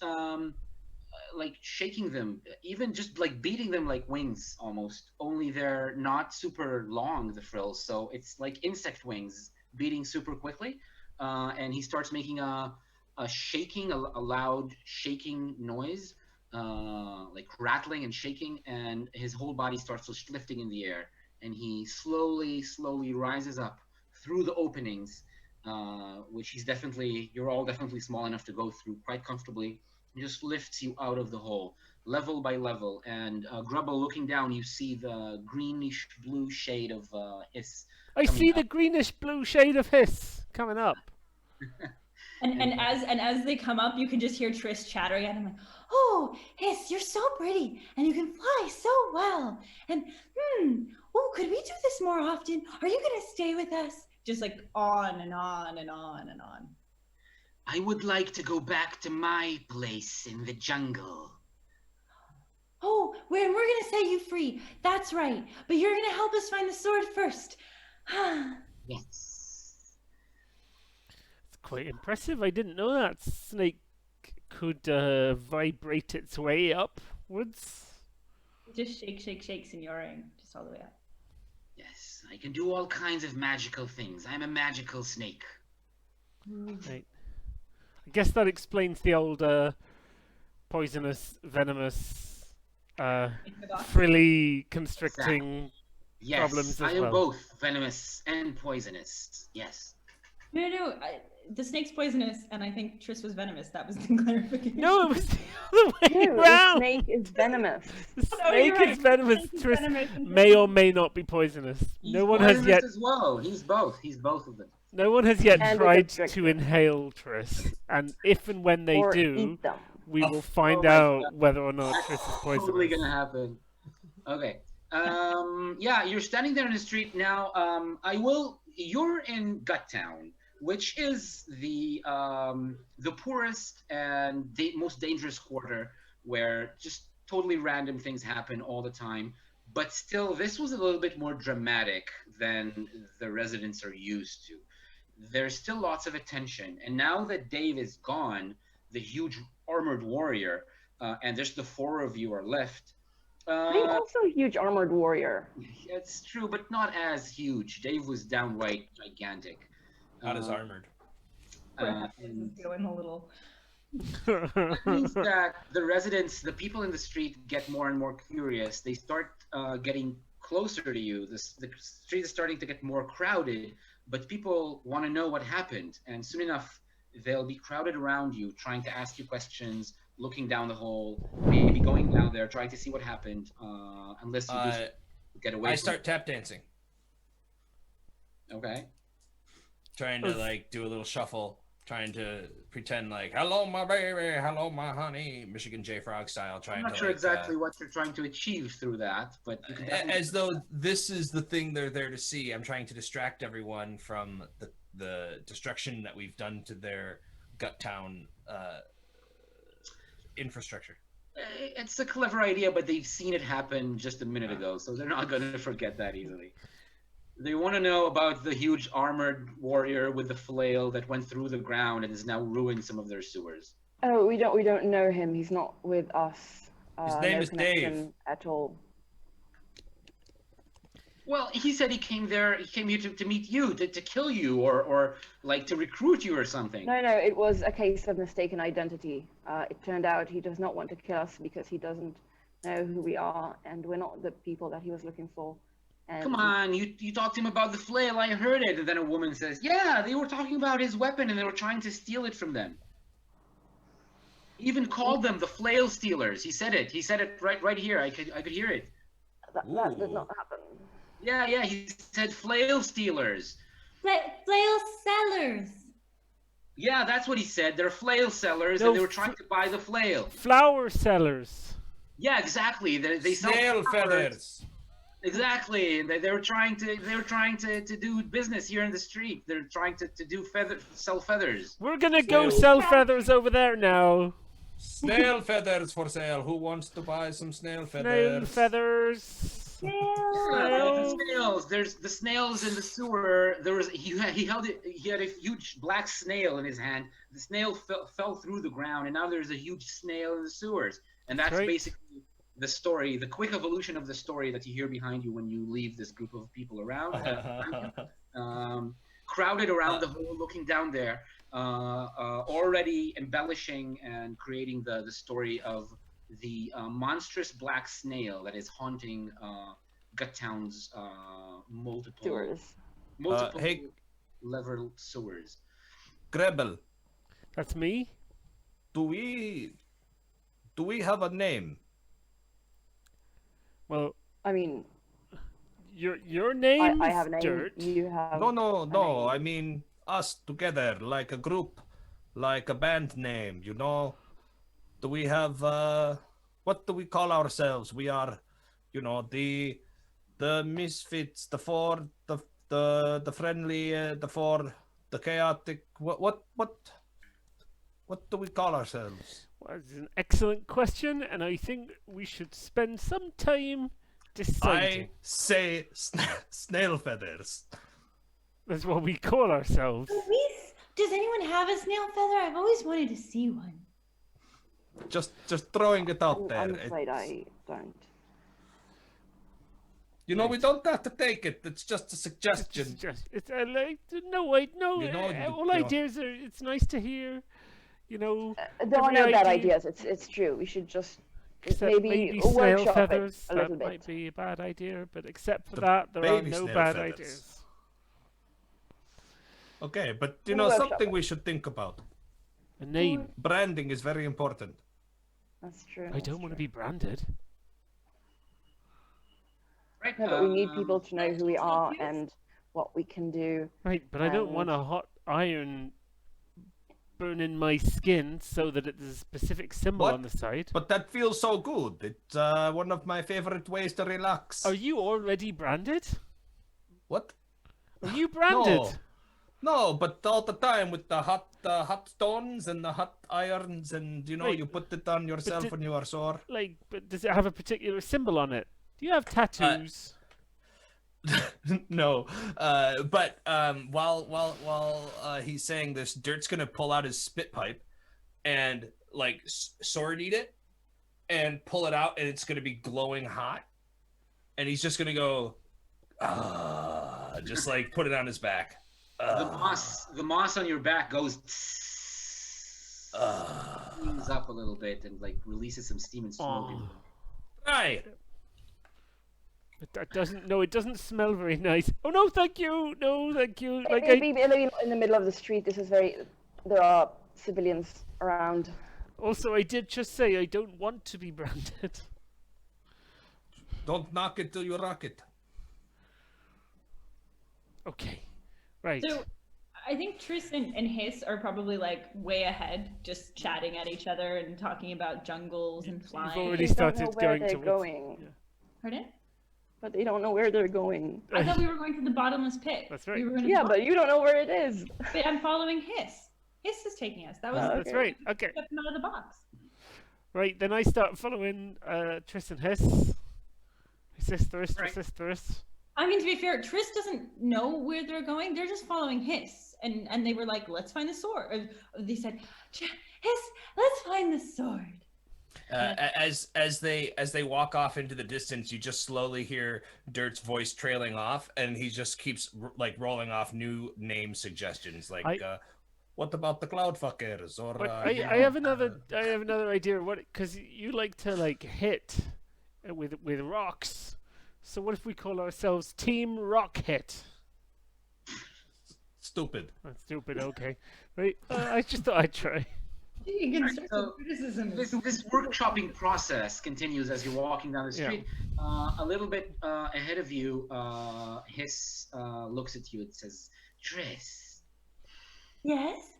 like shaking them, even just like beating them like wings almost. Only they're not super long, the frills, so it's like insect wings beating super quickly. And he starts making a shaking, a loud shaking noise, like rattling and shaking, and his whole body starts just lifting in the air. And he slowly rises up through the openings, which you're all definitely small enough to go through quite comfortably. He just lifts you out of the hole, level by level. And Grubble, looking down, you see the greenish blue shade of Hiss. I coming see up. the greenish blue shade of Hiss coming up. And as they come up, you can just hear Triss chattering at him like, "Oh, Hiss, you're so pretty, and you can fly so well. And oh, could we do this more often? Are you gonna stay with us?" Just like on and on and on and on. I would like to go back to my place in the jungle. Oh, we're gonna set you free. That's right. But you're gonna help us find the sword first. Yes. It's quite impressive. I didn't know that snake could vibrate its way upwards. Just shakes in your ring, just all the way up. Yes, I can do all kinds of magical things. I'm a magical snake. Right. I guess that explains the old poisonous, venomous, frilly, constricting Yes, problems I as am well. both venomous and poisonous. Yes. No. The snake's poisonous, and I think Triss was venomous. That was the clarification. No, it was the other way No, the round. snake is venomous. The Oh, you're snake right. is venomous. Snake is Triss venomous and may or poisonous. may not be poisonous. He's No one has poisonous yet. as well. He's both. He's both of them. No one has yet And a tried constrictor. to inhale Triss, and if and when they Or do, eat them. we will find Oh my out God. whether or not Triss is Totally poisonous. gonna happen. Okay. Yeah, you're standing there in the street now. You're in Guttown, which is the poorest and most dangerous quarter, where just totally random things happen all the time. But still, this was a little bit more dramatic than the residents are used to. There's still lots of attention, and now that Dave is gone, the huge armored warrior, and just the four of you are left. I'm also a huge armored warrior. It's true, but not as huge. Dave was downright gigantic. Not as armored. Perhaps And this is going a little. that means that the residents, the people in the street, get more and more curious. They start getting closer to you. The street is starting to get more crowded, but people want to know what happened. And soon enough, they'll be crowded around you, trying to ask you questions, looking down the hole, maybe going down there, trying to see what happened, unless you just get away I from start tap dancing, it. Okay. trying to like do a little shuffle, trying to pretend like hello my baby, hello my honey, Michigan J Frog style. Trying I'm not to sure like, exactly what you're trying to achieve through that, but you can definitely... as though this is the thing they're there to see. I'm trying to distract everyone from the destruction that we've done to their gut town infrastructure. It's a clever idea, but they've seen it happen just a minute ago, so they're not going to forget that easily. They want to know about the huge armored warrior with the flail that went through the ground and has now ruined some of their sewers. Oh, we don't know him. He's not with us. His name no is connection Dave. at all. Well, he said he came here to meet you, to kill you, or like to recruit you or something. No, it was a case of mistaken identity. It turned out he does not want to kill us because he doesn't know who we are, and we're not the people that he was looking for. And Come on, you talked to him about the flail, I heard it. And then a woman says, yeah, they were talking about his weapon and they were trying to steal it from them. He even called them the flail stealers. He said it right here. I could hear it. That did not happen. Yeah, he said flail stealers. Flail sellers. Yeah, that's what he said. They're flail sellers, No, and they were trying to buy the flail. Flower sellers. Yeah, exactly. They sell Snail flowers. feathers. Exactly. They were trying to do business here in the street. They're trying to sell feathers. We're gonna go Snail. sell feathers over there now. Snail feathers for sale. Who wants to buy some snail Snail feathers? feathers. Yeah, Snails. the snails. There's the snails in the sewer. He held it. He had a huge black snail in his hand. The snail fell through the ground, and now there's a huge snail in the sewers. And that's Right. basically the story, the quick evolution of the story that you hear behind you when you leave this group of people around. Crowded around the hole, looking down there, already embellishing and creating the story of the monstrous black snail that is haunting Guttown's multiple Sewers. Hey. level sewers. Grebel, That's me. do we have a name? Well, I mean, your name I have a name. Dirt. You have. No. name. I mean us together, like a group, like a band name. You know? Do we have what do we call ourselves? We are, the misfits, the four, the friendly, the four, the chaotic. What do we call ourselves? Well, it's an excellent question, and I think we should spend some time deciding. I say snail feathers. That's what we call ourselves. Does anyone have a snail feather? I've always wanted to see one. Just throwing it out there. I'm afraid I don't. We don't have to take it. It's just a suggestion. It's like no wait no. All you know. ideas are. It's nice to hear. There are every no bad idea- ideas. It's true. We should just Except maybe snail workshop feathers. it a little That bit. might be a bad idea, but except for The that, there are baby no snail bad feathers. ideas. Okay, but In the workshop. something we should think about. A name. Branding is very important. That's true. I don't want to be branded. Right. No, but we need people to know who we are and what we can do. Right, but I don't want a hot iron burning my skin so that it's a specific symbol What? on the side. But that feels so good. It's one of my favorite ways to relax. Are you already branded? What? Are you branded? No, but all the time with the hot stones and the hot irons, and Wait, you put it on yourself did- when you are sore. Like, but does it have a particular symbol on it? Do you have tattoos? No, but while he's saying this, Dirt's gonna pull out his spit pipe and like sword eat it and pull it out, and it's gonna be glowing hot, and he's just gonna go, just like put it on his back. The moss on your back goes steams up a little bit and like releases some steam and smoke. Oh. Right. That doesn't. No, it doesn't smell very nice. Oh no, thank you. No, thank you. Like Maybe in the middle of the street. This is there are civilians around. Also, I did just say I don't want to be branded. Don't knock it till you rock it. Okay, right. So I think Triss and Hiss are probably like way ahead, just chatting at each other and talking about jungles and flying. You've already They don't started know where going they're towards. going, Yeah. Pardon? but they don't know where they're going. I thought we were going to the bottomless pit. That's right. We were gonna Yeah, follow- but you don't know where it is. But I'm following Hiss. Hiss is taking us. That was Oh, That's okay. right. Okay. step out of the box. Right. Then I start following Triss and Hiss. Sisterist, Right. sisterist. I mean, to be fair, Triss doesn't know where they're going. They're just following Hiss, and they were like, "Let's find the sword." Or they said, "Hiss, let's find the sword." As they walk off into the distance, you just slowly hear Dirt's voice trailing off, and he just keeps like rolling off new name suggestions, like what about the Cloudfuckers? Or But I have another idea. What? Because you like to like hit with rocks. So what if we call ourselves Team Rock Hit? Stupid. That's stupid. Okay. Right. I just thought I'd try. You can Right, start so some criticism. This workshopping process continues as you're walking down the Yeah. street. A little bit ahead of you, Hiss looks at you and says, "Triss, Yes?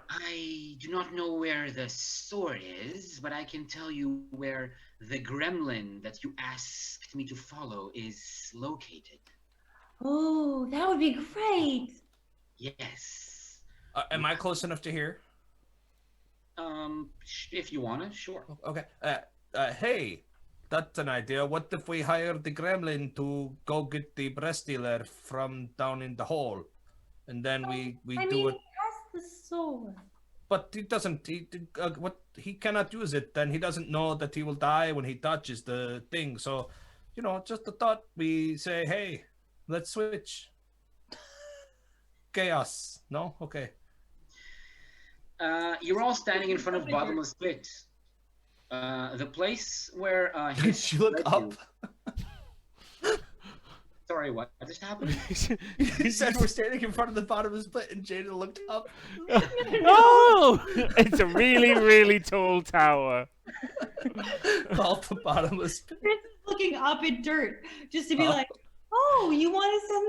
I do not know where the sword is, but I can tell you where the gremlin that you asked me to follow is located." Oh, that would be great. Yes. Am I close enough to hear? If you wanna, sure. Okay. Hey, that's an idea. What if we hire the gremlin to go get the breast dealer from down in the hole, and then we I do mean, it? he has the sword. But he doesn't. He cannot use it. Then he doesn't know that he will die when he touches the thing. So, just a thought. We say, hey, let's switch. Chaos. No? Okay. You're all standing in front of Bottomless Pit. The place where Hiss Did you look led up? you- Sorry, what just happened? You said we're standing in front of the bottomless pit, and Jada looked up. Oh! It's a really, really tall tower. Called the bottomless pit. Chris is looking up at Dirt just to be like, "Oh, you want to send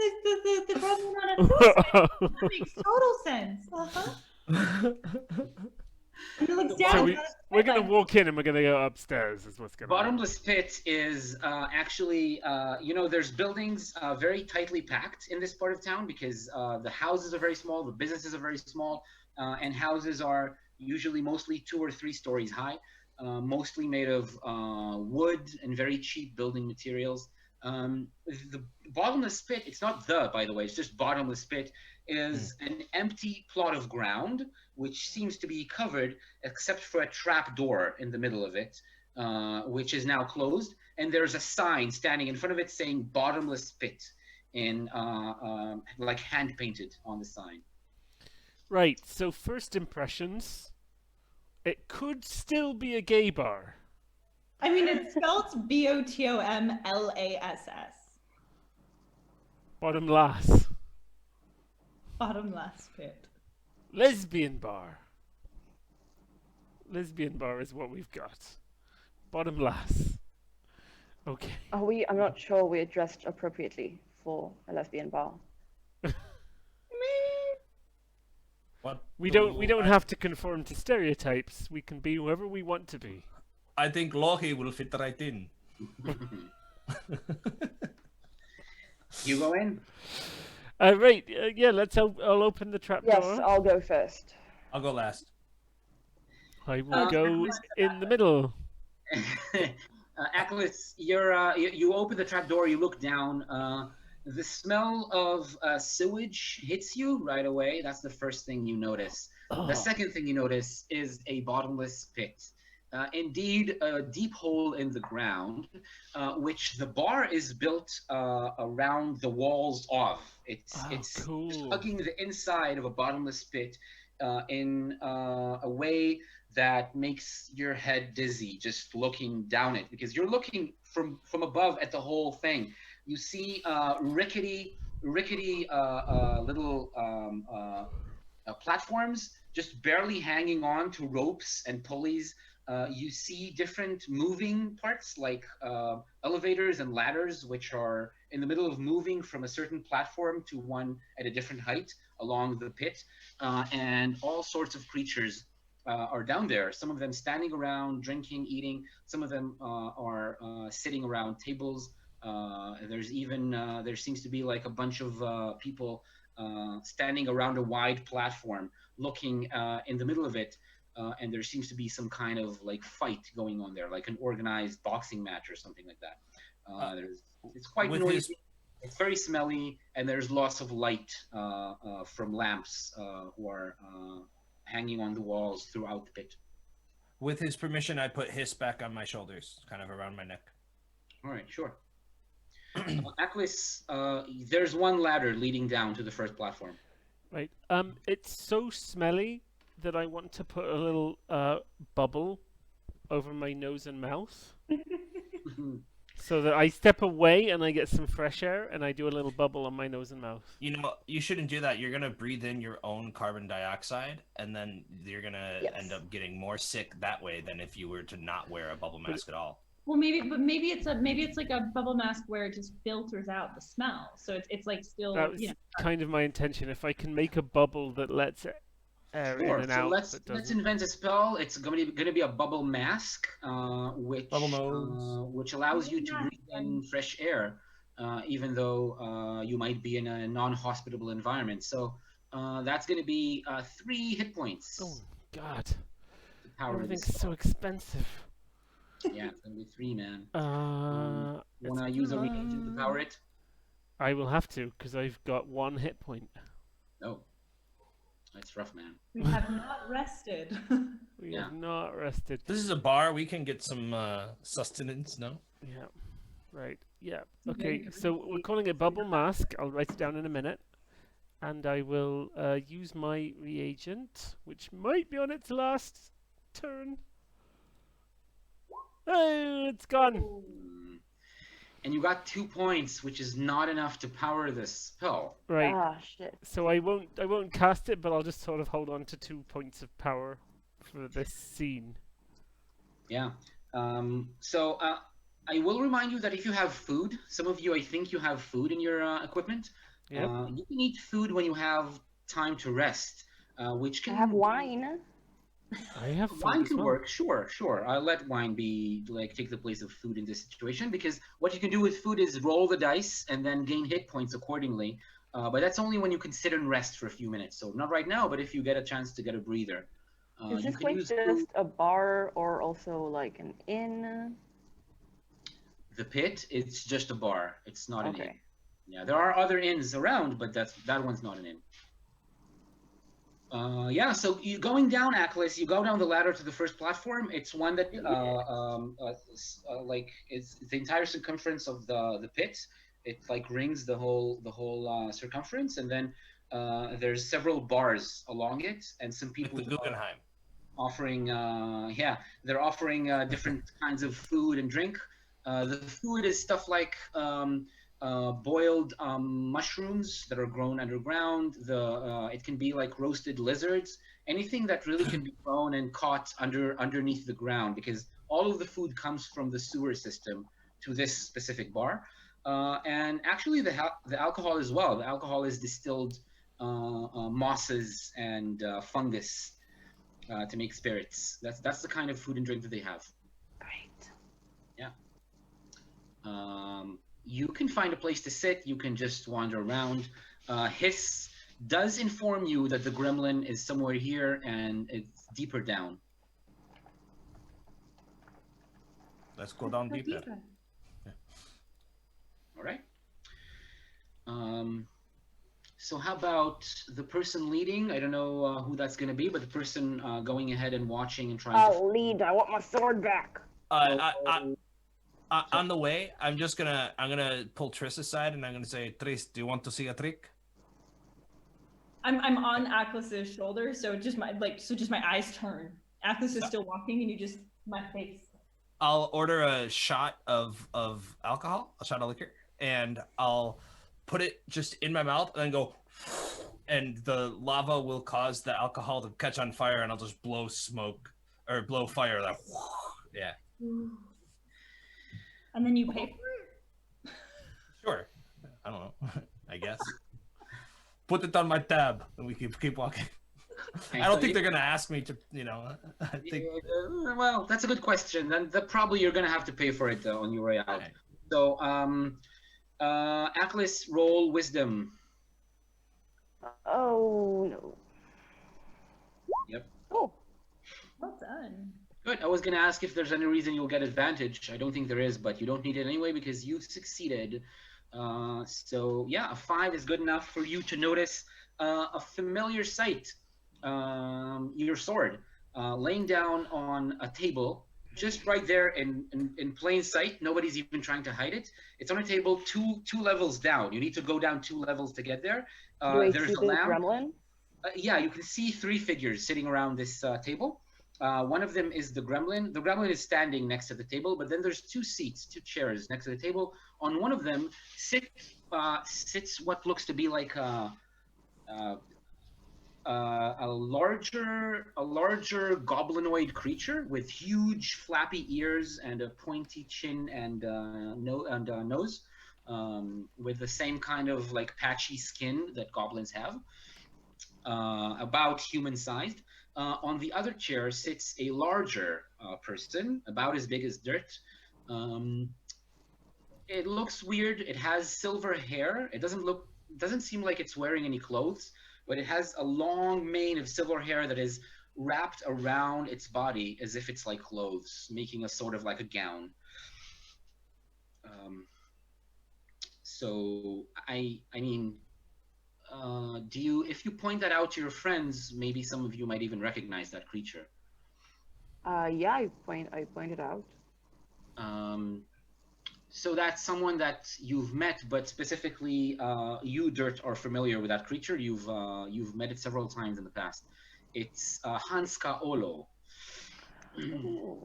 the brother on a suicide? That makes total sense." And he looks down. So and we're gonna walk in and we're gonna go upstairs. Is what's gonna happen. Bottomless Pit is actually, there's buildings very tightly packed in this part of town because the houses are very small, the businesses are very small, and houses are usually mostly 2 or 3 stories high, mostly made of wood and very cheap building materials. The Bottomless Pit, it's not by the way, it's just Bottomless Pit, is an empty plot of ground which seems to be covered except for a trap door in the middle of it, which is now closed, and there's a sign standing in front of it saying Bottomless Pit in like hand painted on the sign. Right. So first impressions, it could still be a gay bar. I mean, it's spelled BOTOMLASS. Bottom lass. Bottomless pit. Lesbian bar. Lesbian bar is what we've got. Bottom lass. Okay. Are we? I'm not sure we're dressed appropriately for a lesbian bar. What? We don't have to conform to stereotypes. We can be whoever we want to be. I think Loki will fit right in. You go in. Right. Yeah. I'll open the trap Yes, door. I'll go first. I'll go last. I will go in the middle. Achlys, you open the trap door. You look down. The smell of sewage hits you right away. That's the first thing you notice. The second thing you notice is a bottomless pit. Indeed, a deep hole in the ground, which the bar is built around the walls of. It's cool. hugging the inside of a bottomless pit in a way that makes your head dizzy just looking down it, because you're looking from above at the whole thing. You see rickety little platforms just barely hanging on to ropes and pulleys. You see different moving parts like elevators and ladders, which are in the middle of moving from a certain platform to one at a different height along the pit, and all sorts of creatures are down there. Some of them standing around, drinking, eating. Some of them are sitting around tables. There seems to be like a bunch of people standing around a wide platform, looking in the middle of it. And there seems to be some kind of like fight going on there, like an organized boxing match or something like that. It's quite noisy. It's very smelly, and there's lots of light from lamps who are hanging on the walls throughout the pit. With his permission, I put Hiss back on my shoulders, kind of around my neck. All right, sure. Achlys, there's one ladder leading down to the first platform. Right. It's so smelly that I want to put a little bubble over my nose and mouth, so that I step away and I get some fresh air, and I do a little bubble on my nose and mouth. You know, you shouldn't do that. You're gonna breathe in your own carbon dioxide, and then you're gonna end up getting more sick that way than if you were to not wear a bubble mask at all. Well, maybe it's like a bubble mask where it just filters out the smell, so it's like still. That was kind of my intention. If I can make a bubble that lets air in and out. Let's invent a spell. It's going to be a bubble mask, which allows you to breathe in fresh air, even though you might be in a non-hospitable environment. So that's going to be 3 hit points. Oh God! Everything's so expensive. Yeah, it's going to be 3, man. You want to use a reagent to power it? I will have to, because I've got 1 hit point. Oh. That's rough, man. We have not rested. We have not rested. This is a bar. We can get some sustenance, no? Yeah. Right. Yeah. Okay. So we're calling it bubble mask. I'll write it down in a minute, and I will use my reagent, which might be on its last turn. Oh, it's gone. And you got 2 points, which is not enough to power this spell. Right. Ah, shit. So I won't cast it, but I'll just sort of hold on to 2 points of power for this scene. Yeah. So I will remind you that if you have food, some of you, I think you have food in your equipment. Yeah. You can eat food when you have time to rest, which can I have wine. I have food wine as can well. work. Sure. I'll let wine take the place of food in this situation, because what you can do with food is roll the dice and then gain hit points accordingly. But that's only when you can sit and rest for a few minutes. So not right now, but if you get a chance to get a breather. Is this place just a bar or also like an inn? The pit, it's just a bar. It's not an inn. Okay. Yeah, there are other inns around, but that one's not an inn. Yeah, so you going down, Achlys, you go down the ladder to the first platform. It's one that like it's the entire circumference of the pit. It like rings the whole circumference, and then there's several bars along it, and some people Like the Guggenheim. offering they're offering different kinds of food and drink. The food is stuff like boiled mushrooms that are grown underground. It can be like roasted lizards, anything that really can be grown and caught underneath the ground, because all of the food comes from the sewer system to this specific bar. And actually, the alcohol as well. The alcohol is distilled mosses and fungus to make spirits. That's the kind of food and drink that they have. Great. Yeah. You can find a place to sit. You can just wander around. Hiss does inform you that the gremlin is somewhere here and it's deeper down. Let's go down deeper. All right. So how about the person leading? I don't know who that's going to be, but the person going ahead and watching and trying to... I'll lead. I want my sword back. On the way, I'm gonna pull Triss aside and I'm gonna say, Triss, do you want to see a trick? I'm on Achlys's shoulder, so just my eyes turn. Achlys is still walking, and you just my face. I'll order a shot of alcohol, a shot of liquor, and I'll put it just in my mouth and then go, and the lava will cause the alcohol to catch on fire, and I'll just blow smoke or blow fire like, yeah. And then you pay for it? Sure. I don't know. I guess. Put it on my tab and we keep walking. I don't think they're gonna ask me to, I think... well, that's a good question. Then probably you're gonna have to pay for it on your way out. Okay. So, Achlys, roll wisdom. Oh no. Yep. Oh. Well done. Good. I was going to ask if there's any reason you'll get advantage. I don't think there is, but you don't need it anyway because you succeeded. So yeah, a 5 is good enough for you to notice a familiar sight. Your sword laying down on a table, just right there in plain sight. Nobody's even trying to hide it. It's on a table two levels down. You need to go down 2 levels to get there. Do I there's see a the lamp. gremlin? Yeah, you can see 3 figures sitting around this table. One of them is the gremlin. The gremlin is standing next to the table, but then there's 2 seats, 2 chairs next to the table. On one of them sits what looks to be like a larger goblinoid creature with huge flappy ears and a pointy chin and nose, with the same kind of like patchy skin that goblins have, about human-sized. On the other chair sits a larger person, about as big as dirt. It looks weird. It has silver hair. It doesn't seem like it's wearing any clothes, but it has a long mane of silver hair that is wrapped around its body as if it's like clothes, making a sort of like a gown. So I mean, if you point that out to your friends, maybe some of you might even recognize that creature. Yeah, I pointed out. So that's someone that you've met, but specifically, you, Dirt, are familiar with that creature. You've met it several times in the past. It's Hanska Olo.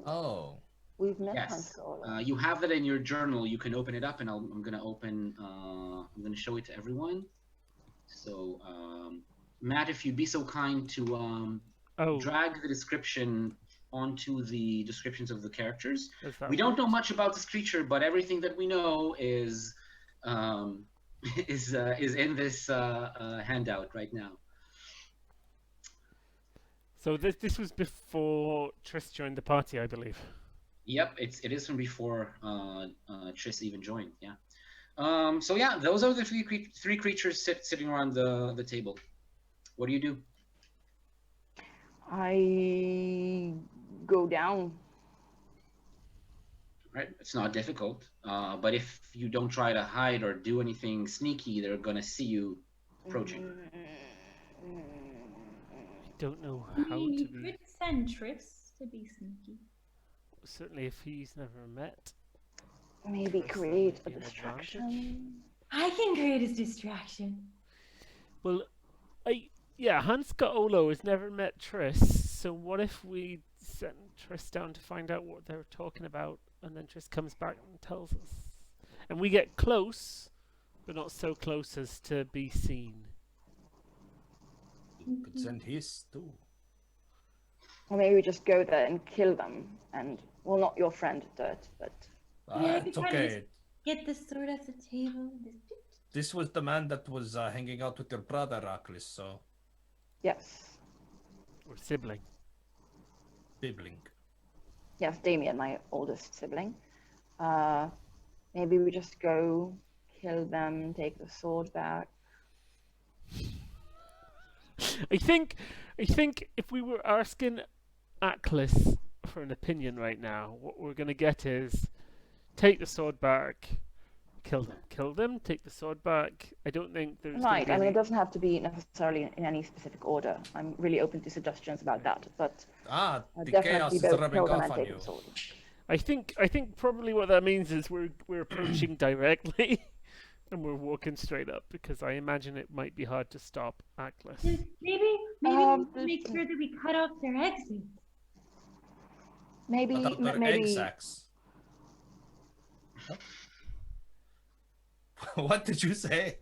Oh. We've met Yes. Hanska Olo. You have that in your journal. You can open it up, and I'm gonna show it to everyone. So, Matt, if you'd be so kind to drag the description onto the descriptions of the characters. We don't know much about this creature, but everything that we know is in this handout right now. So this was before Triss joined the party, I believe. Yep, it is from before Triss even joined. Yeah. So yeah, those are the three creatures sitting around the table. What do you do? I go down. Right, it's not difficult. But if you don't try to hide or do anything sneaky, they're gonna see you approaching. I don't know how to You be. could send Triss to be sneaky. Certainly, if he's never met. Maybe Triss create a might be an distraction. I can create a distraction. Well, Hanska Olo has never met Triss. So what if we send Triss down to find out what they're talking about, and then Triss comes back and tells us, and we get close, but not so close as to be seen. You could send his too. Or maybe we just go there and kill them, and well, not your friend Dirt, but Yeah, I It's could probably okay. get the sword off the table. This was the man that was hanging out with your brother, Achlys, so yes, Or sibling. sibling. yes, Damien, my oldest sibling. Maybe we just go kill them, take the sword back. I think if we were asking Achlys for an opinion right now, what we're gonna get is take the sword back, kill them, take the sword back. I don't think there's gonna Right, be I mean, any- it doesn't have to be necessarily in any specific order. I'm really open to suggestions about that, but The definitely chaos is both rubbing kill them off and on take you. the sword. I think probably what that means is we're approaching directly, and we're walking straight up because I imagine it might be hard to stop Achlys. Maybe we Um, need to make sure that we cut off their exits. Maybe, Cut out their egg maybe. sacs. What did you say,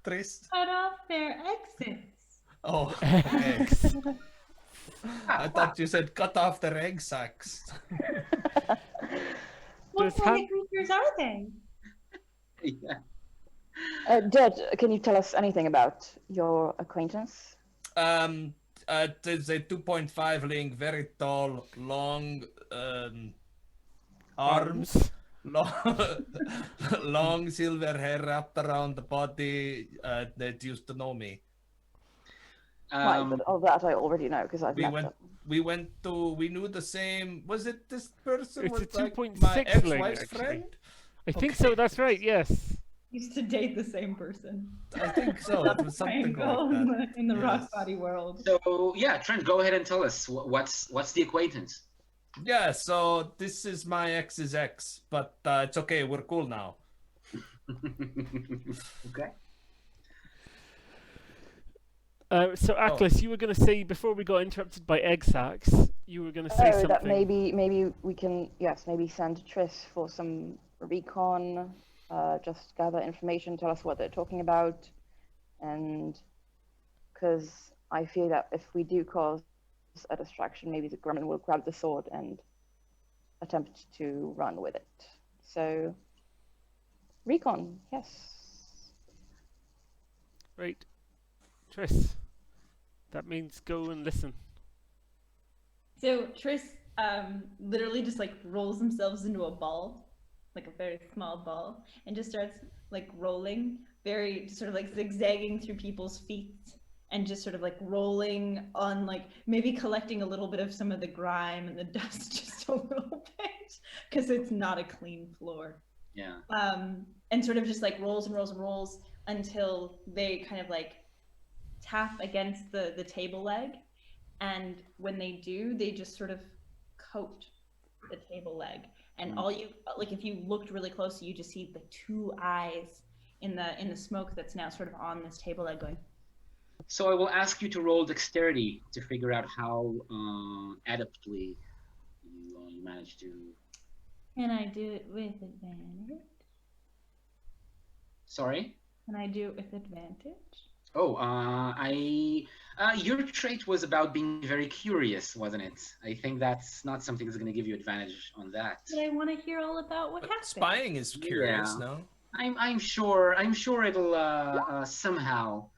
Tris? Cut off their exits. Oh, Eggs. I thought you said cut off their egg sacs. What Does kind Ham- of creatures are they? Yeah. Dirt, can you tell us anything about your acquaintance? There's a 2.5 ling, very tall, long arms, long, long silver hair wrapped around the body that used to know me. Right, but all that I already know because I've We met went. them. We knew the same. Was it this person? It's a was like 2.6 my ling, ex-wife's actually. friend? I think so. That's right. Yes. Used to date the same person. I think so. It was something Triangle like that. in the Yes. rock body world. So yeah, Trent, go ahead and tell us what's the acquaintance. Yeah. So this is my ex's ex, but it's okay. We're cool now. Okay. So Achlys, you were going to say before we got interrupted by egg sacs, you were going to say Oh, something. that maybe we can, yes, maybe send Triss for some recon, just gather information, tell us what they're talking about, and because I feel that if we do cause a distraction, maybe the gremlin will grab the sword and attempt to run with it. So, recon, yes. Right, Triss. That means go and listen. So Triss literally just like rolls themselves into a ball, like a very small ball, and just starts like rolling, very sort of like zigzagging through people's feet, and just sort of like rolling on, like maybe collecting a little bit of some of the grime and the dust just a little bit because it's not a clean floor. Yeah. And sort of just like rolls and rolls and rolls until they kind of like tap against the table leg, and when they do, they just sort of coat the table leg, and all you like, if you looked really close, you just see the two eyes in the smoke that's now sort of on this table leg going. So I will ask you to roll dexterity to figure out how adeptly you manage to. Can I do it with advantage? Sorry. Can I do it with advantage? Oh, your trait was about being very curious, wasn't it? I think that's not something that's going to give you advantage on that. But I want to hear all about what But happened. spying is curious, Yeah. no? I'm sure it'll somehow.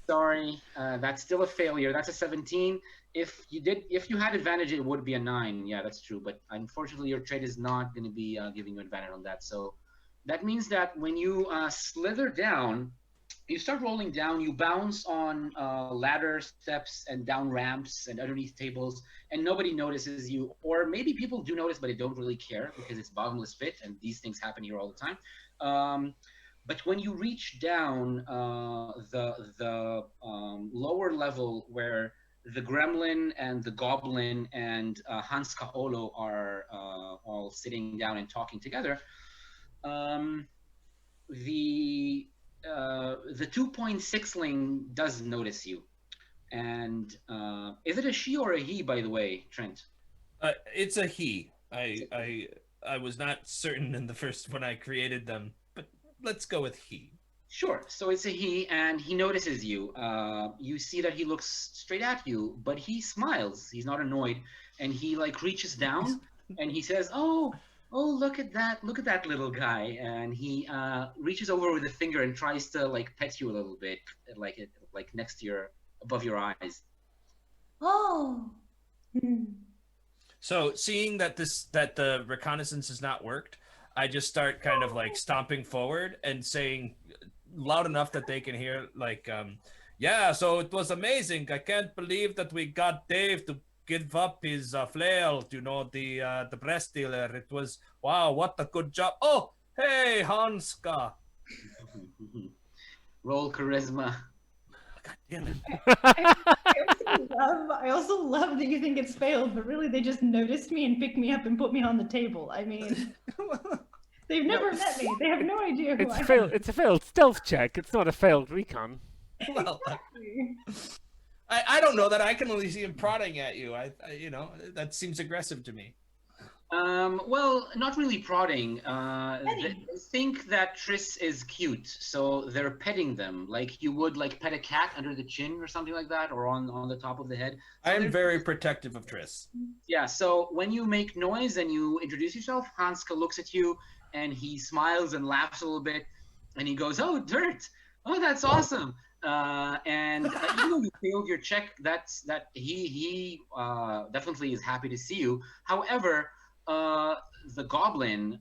Sorry, that's still a failure. That's a 17. If you had advantage, it would be a 9. Yeah, that's true. But unfortunately, your trait is not going to be giving you advantage on that. So that means that when you slither down, you start rolling down. You bounce on ladder steps and down ramps and underneath tables, and nobody notices you. Or maybe people do notice, but they don't really care because it's bottomless pit, and these things happen here all the time. But when you reach down the lower level where the gremlin and the goblin and Hans Kaolo are all sitting down and talking together, the 2.6ling does notice you. And is it a she or a he, by the way, Trent? It's a he. I I was not certain in the first when I created them, but let's go with he. Sure. So it's a he, and he notices you. You see that he looks straight at you, but he smiles. He's not annoyed, and he like reaches down and he says, "Oh, look at that! Look at that little guy!" And he reaches over with a finger and tries to like pet you a little bit, like next to above your eyes. Oh. So seeing that the reconnaissance has not worked, I just start kind of like stomping forward and saying loud enough that they can hear, like, yeah, so it was amazing. I can't believe that we got Dave to give up his flail, the breast dealer. It was, wow, what a good job. Oh, hey, Hanska. Roll charisma. God damn it. I also love that you think it's failed, but really they just noticed me and picked me up and put me on the table. I mean, they've never met me. They have no idea who I am. It's a failed stealth check. It's not a failed recon. Well, I don't know that. I can only see him prodding at you. I that seems aggressive to me. Well, not really prodding. They think that Triss is cute, so they're petting them like you would like pet a cat under the chin or something like that, or on the top of the head. So I am very protective of Triss. Yeah, so when you make noise and you introduce yourself, Hanska looks at you and he smiles and laughs a little bit, and he goes, "Oh, Dirt! Oh, that's awesome!" And even though you failed your check, he definitely is happy to see you. However, the goblin,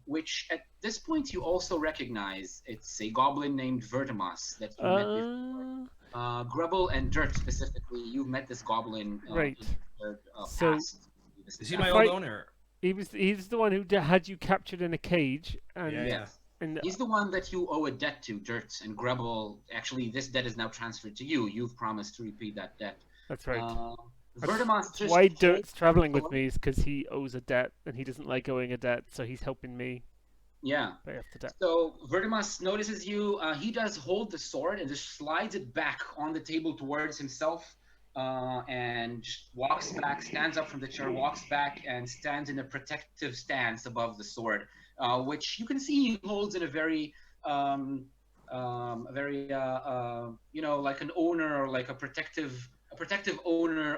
which at this point you also recognize, it's a goblin named Vertimas that you met before. Grubble and Dirt specifically, you've met this goblin. Right. So, is he my old owner? He's the one who had you captured in a cage. And, Yeah. And he's the one that you owe a debt to, Dirt. And Grubble, actually, this debt is now transferred to you. You've promised to repay that debt. That's right. Vertimas just why Dirt's traveling with me is because he owes a debt and he doesn't like owing a debt, so he's helping me pay off the debt. So Vertimas notices you. He does hold the sword and just slides it back on the table towards himself, and walks back, stands up from the chair, walks back, and stands in a protective stance above the sword, which you can see he holds in a very like an owner, or like a protective owner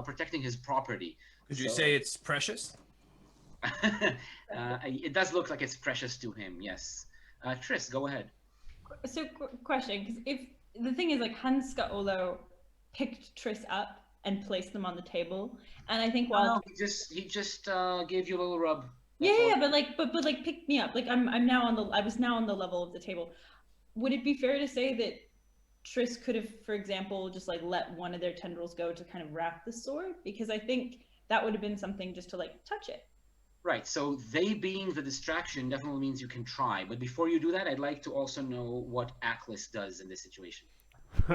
protecting his property. Could you say it's precious? It does look like it's precious to him, yes. Triss, go ahead. So, question, because if the thing is, like, Hanska Olo picked Triss up and placed them on the table, and I think while he just gave you a little rub. But picked me up. Like I was now on the level of the table. Would it be fair to say that Triss could have, for example, just like let one of their tendrils go to kind of wrap the sword? Because I think that would have been something just to like touch it. Right, so they being the distraction definitely means you can try. But before you do that, I'd like to also know what Achlys does in this situation.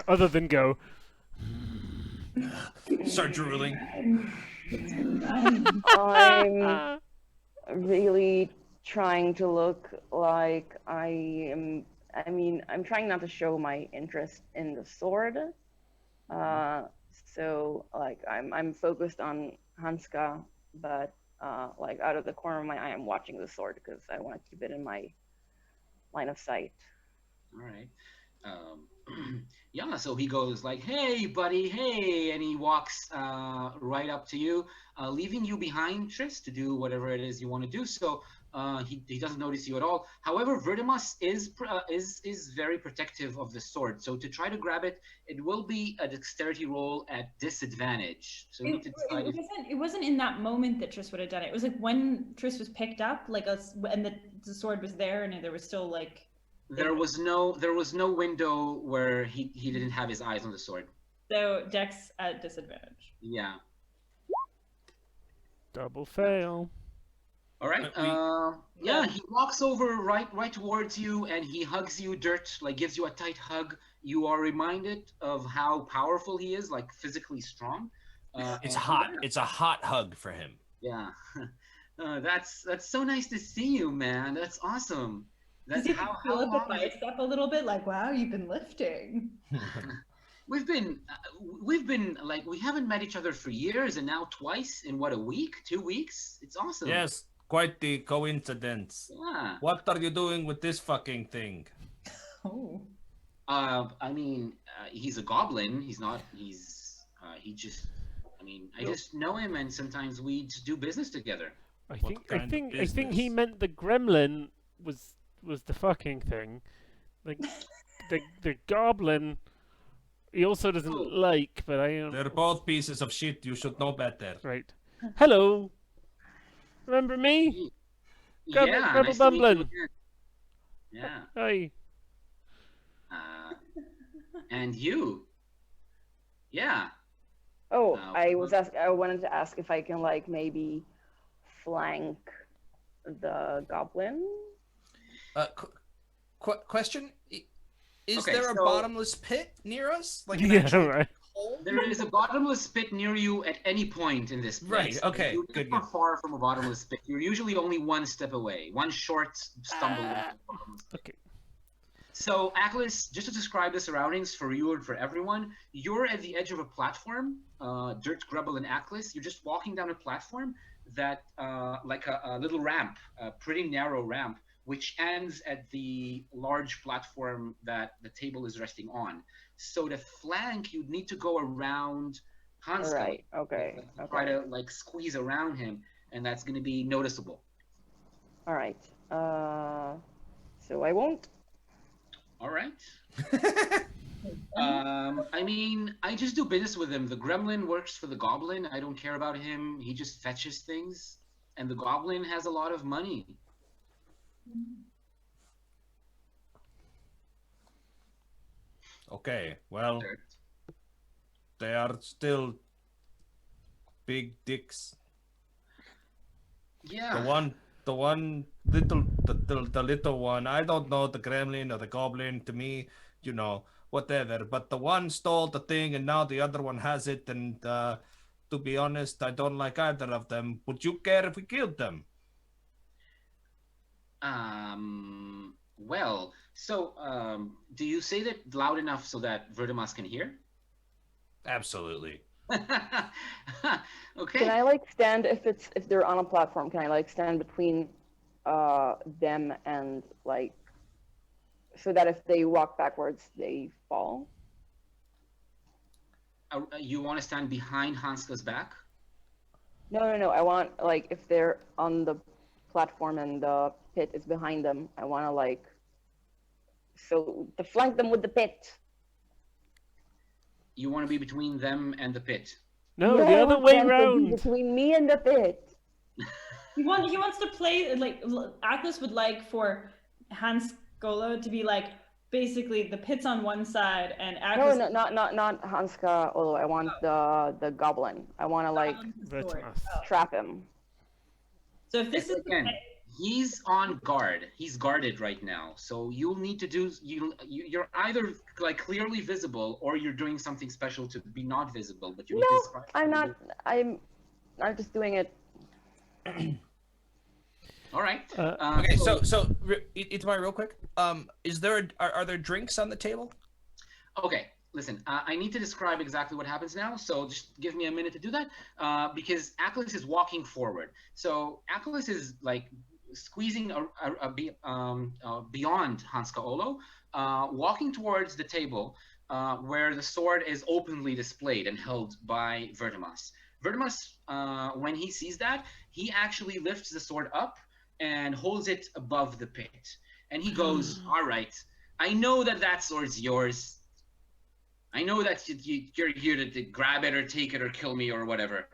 Other than go. Start drooling. I'm really trying to look like I'm trying not to show my interest in the sword. So like I'm focused on Hanska, but like out of the corner of my eye, I'm watching the sword because I want to keep it in my line of sight. All right. Yeah, so he goes like, "Hey, buddy, hey," and he walks right up to you, leaving you behind, Triss, to do whatever it is you want to do. So he doesn't notice you at all. However, Vertimas is very protective of the sword. So to try to grab it, it will be a dexterity roll at disadvantage. So you need to decide. It wasn't in that moment that Triss would have done it. It was like when Triss was picked up, like and the sword was there, and there was still like. There was no window where he didn't have his eyes on the sword. So Dex at disadvantage. Yeah. Double fail. All right. Yeah, he walks over right towards you and he hugs you, Dirt, like gives you a tight hug. You are reminded of how powerful he is, like physically strong. It's hot. It's a hot hug for him. Yeah. That's so nice to see you, man. That's awesome. That's how the bicep a little bit, like, wow, you've been lifting. We've been like, we haven't met each other for years, and now twice in what, a week, 2 weeks? It's awesome. Yes, quite the coincidence. Yeah. What are you doing with this fucking thing? Oh. I mean, he's a goblin. He's not. He just. I mean, I just know him, and sometimes we just do business together. I What kind of think he business? meant the gremlin was the fucking thing. Like the goblin. He also doesn't Oh. like, but I don't. They're both pieces of shit. You should know better. Right. Hello. Remember me? Grubble- Yeah. Grubble Nice to meet you Bumblin. again. Yeah. Hi. And you. Yeah. Oh, I well- wanted to ask if I can like maybe flank the goblin. Question: Is Okay, there a so- bottomless pit near us? Like an Yeah, actual right. hole? There is a bottomless pit near you at any point in this place. Right, okay, You're good, not good. far from a bottomless pit. You're usually only one step away, one short stumble into the bottomless pit. Okay. So, Achlys, just to describe the surroundings for you and for everyone, you're at the edge of a platform, Dirt, Grubble, and Achlys. You're just walking down a platform that, like a little ramp, a pretty narrow ramp, which ends at the large platform that the table is resting on. So to flank, you'd need to go around Hanska. Right. Okay. Try Okay. to like squeeze around him, and that's going to be noticeable. All right. So I won't. All right. I mean, I just do business with him. The gremlin works for the goblin. I don't care about him. He just fetches things, and the goblin has a lot of money. Okay, well, Dirt. they are still big dicks. Yeah. The little one. I don't know the gremlin or the goblin. To me, you know, whatever. But the one stole the thing, and now the other one has it. And to be honest, I don't like either of them. Would you care if we killed them? Well, so, do you say that loud enough so that Vertimas can hear? Absolutely. Okay. Can I like stand if they're on a platform? Can I like stand between them and like so that if they walk backwards they fall? You want to stand behind Hanska's back? No. I want like if they're on the platform and the pit is behind them, I want to like so to flank them with the pit. You want to be between them and the pit. No, Yeah, the I other want way them to be round. between me and the pit. He wants to play like Achlys would like for Hans Golo to be like basically the pit's on one side and No, Achlys not Hanska. Although I want the goblin. I want to like on the sword. Vertimas. trap him. So if this is Again, he's on guard. He's guarded right now. So you'll need to do you're either like clearly visible or you're doing something special to be not visible. But you need to No, describe- I'm not. I'm just doing it. All right. Okay, so Itamar, real quick. Is there are there drinks on the table? Okay, listen, I need to describe exactly what happens now, so just give me a minute to do that, because Achlys is walking forward. So Achlys is like squeezing beyond Hanska Olo, walking towards the table where the sword is openly displayed and held by Vertimas. Vertimas, when he sees that, he actually lifts the sword up and holds it above the pit. And he goes, all right, I know that sword's yours. I know that you're here to grab it or take it or kill me or whatever.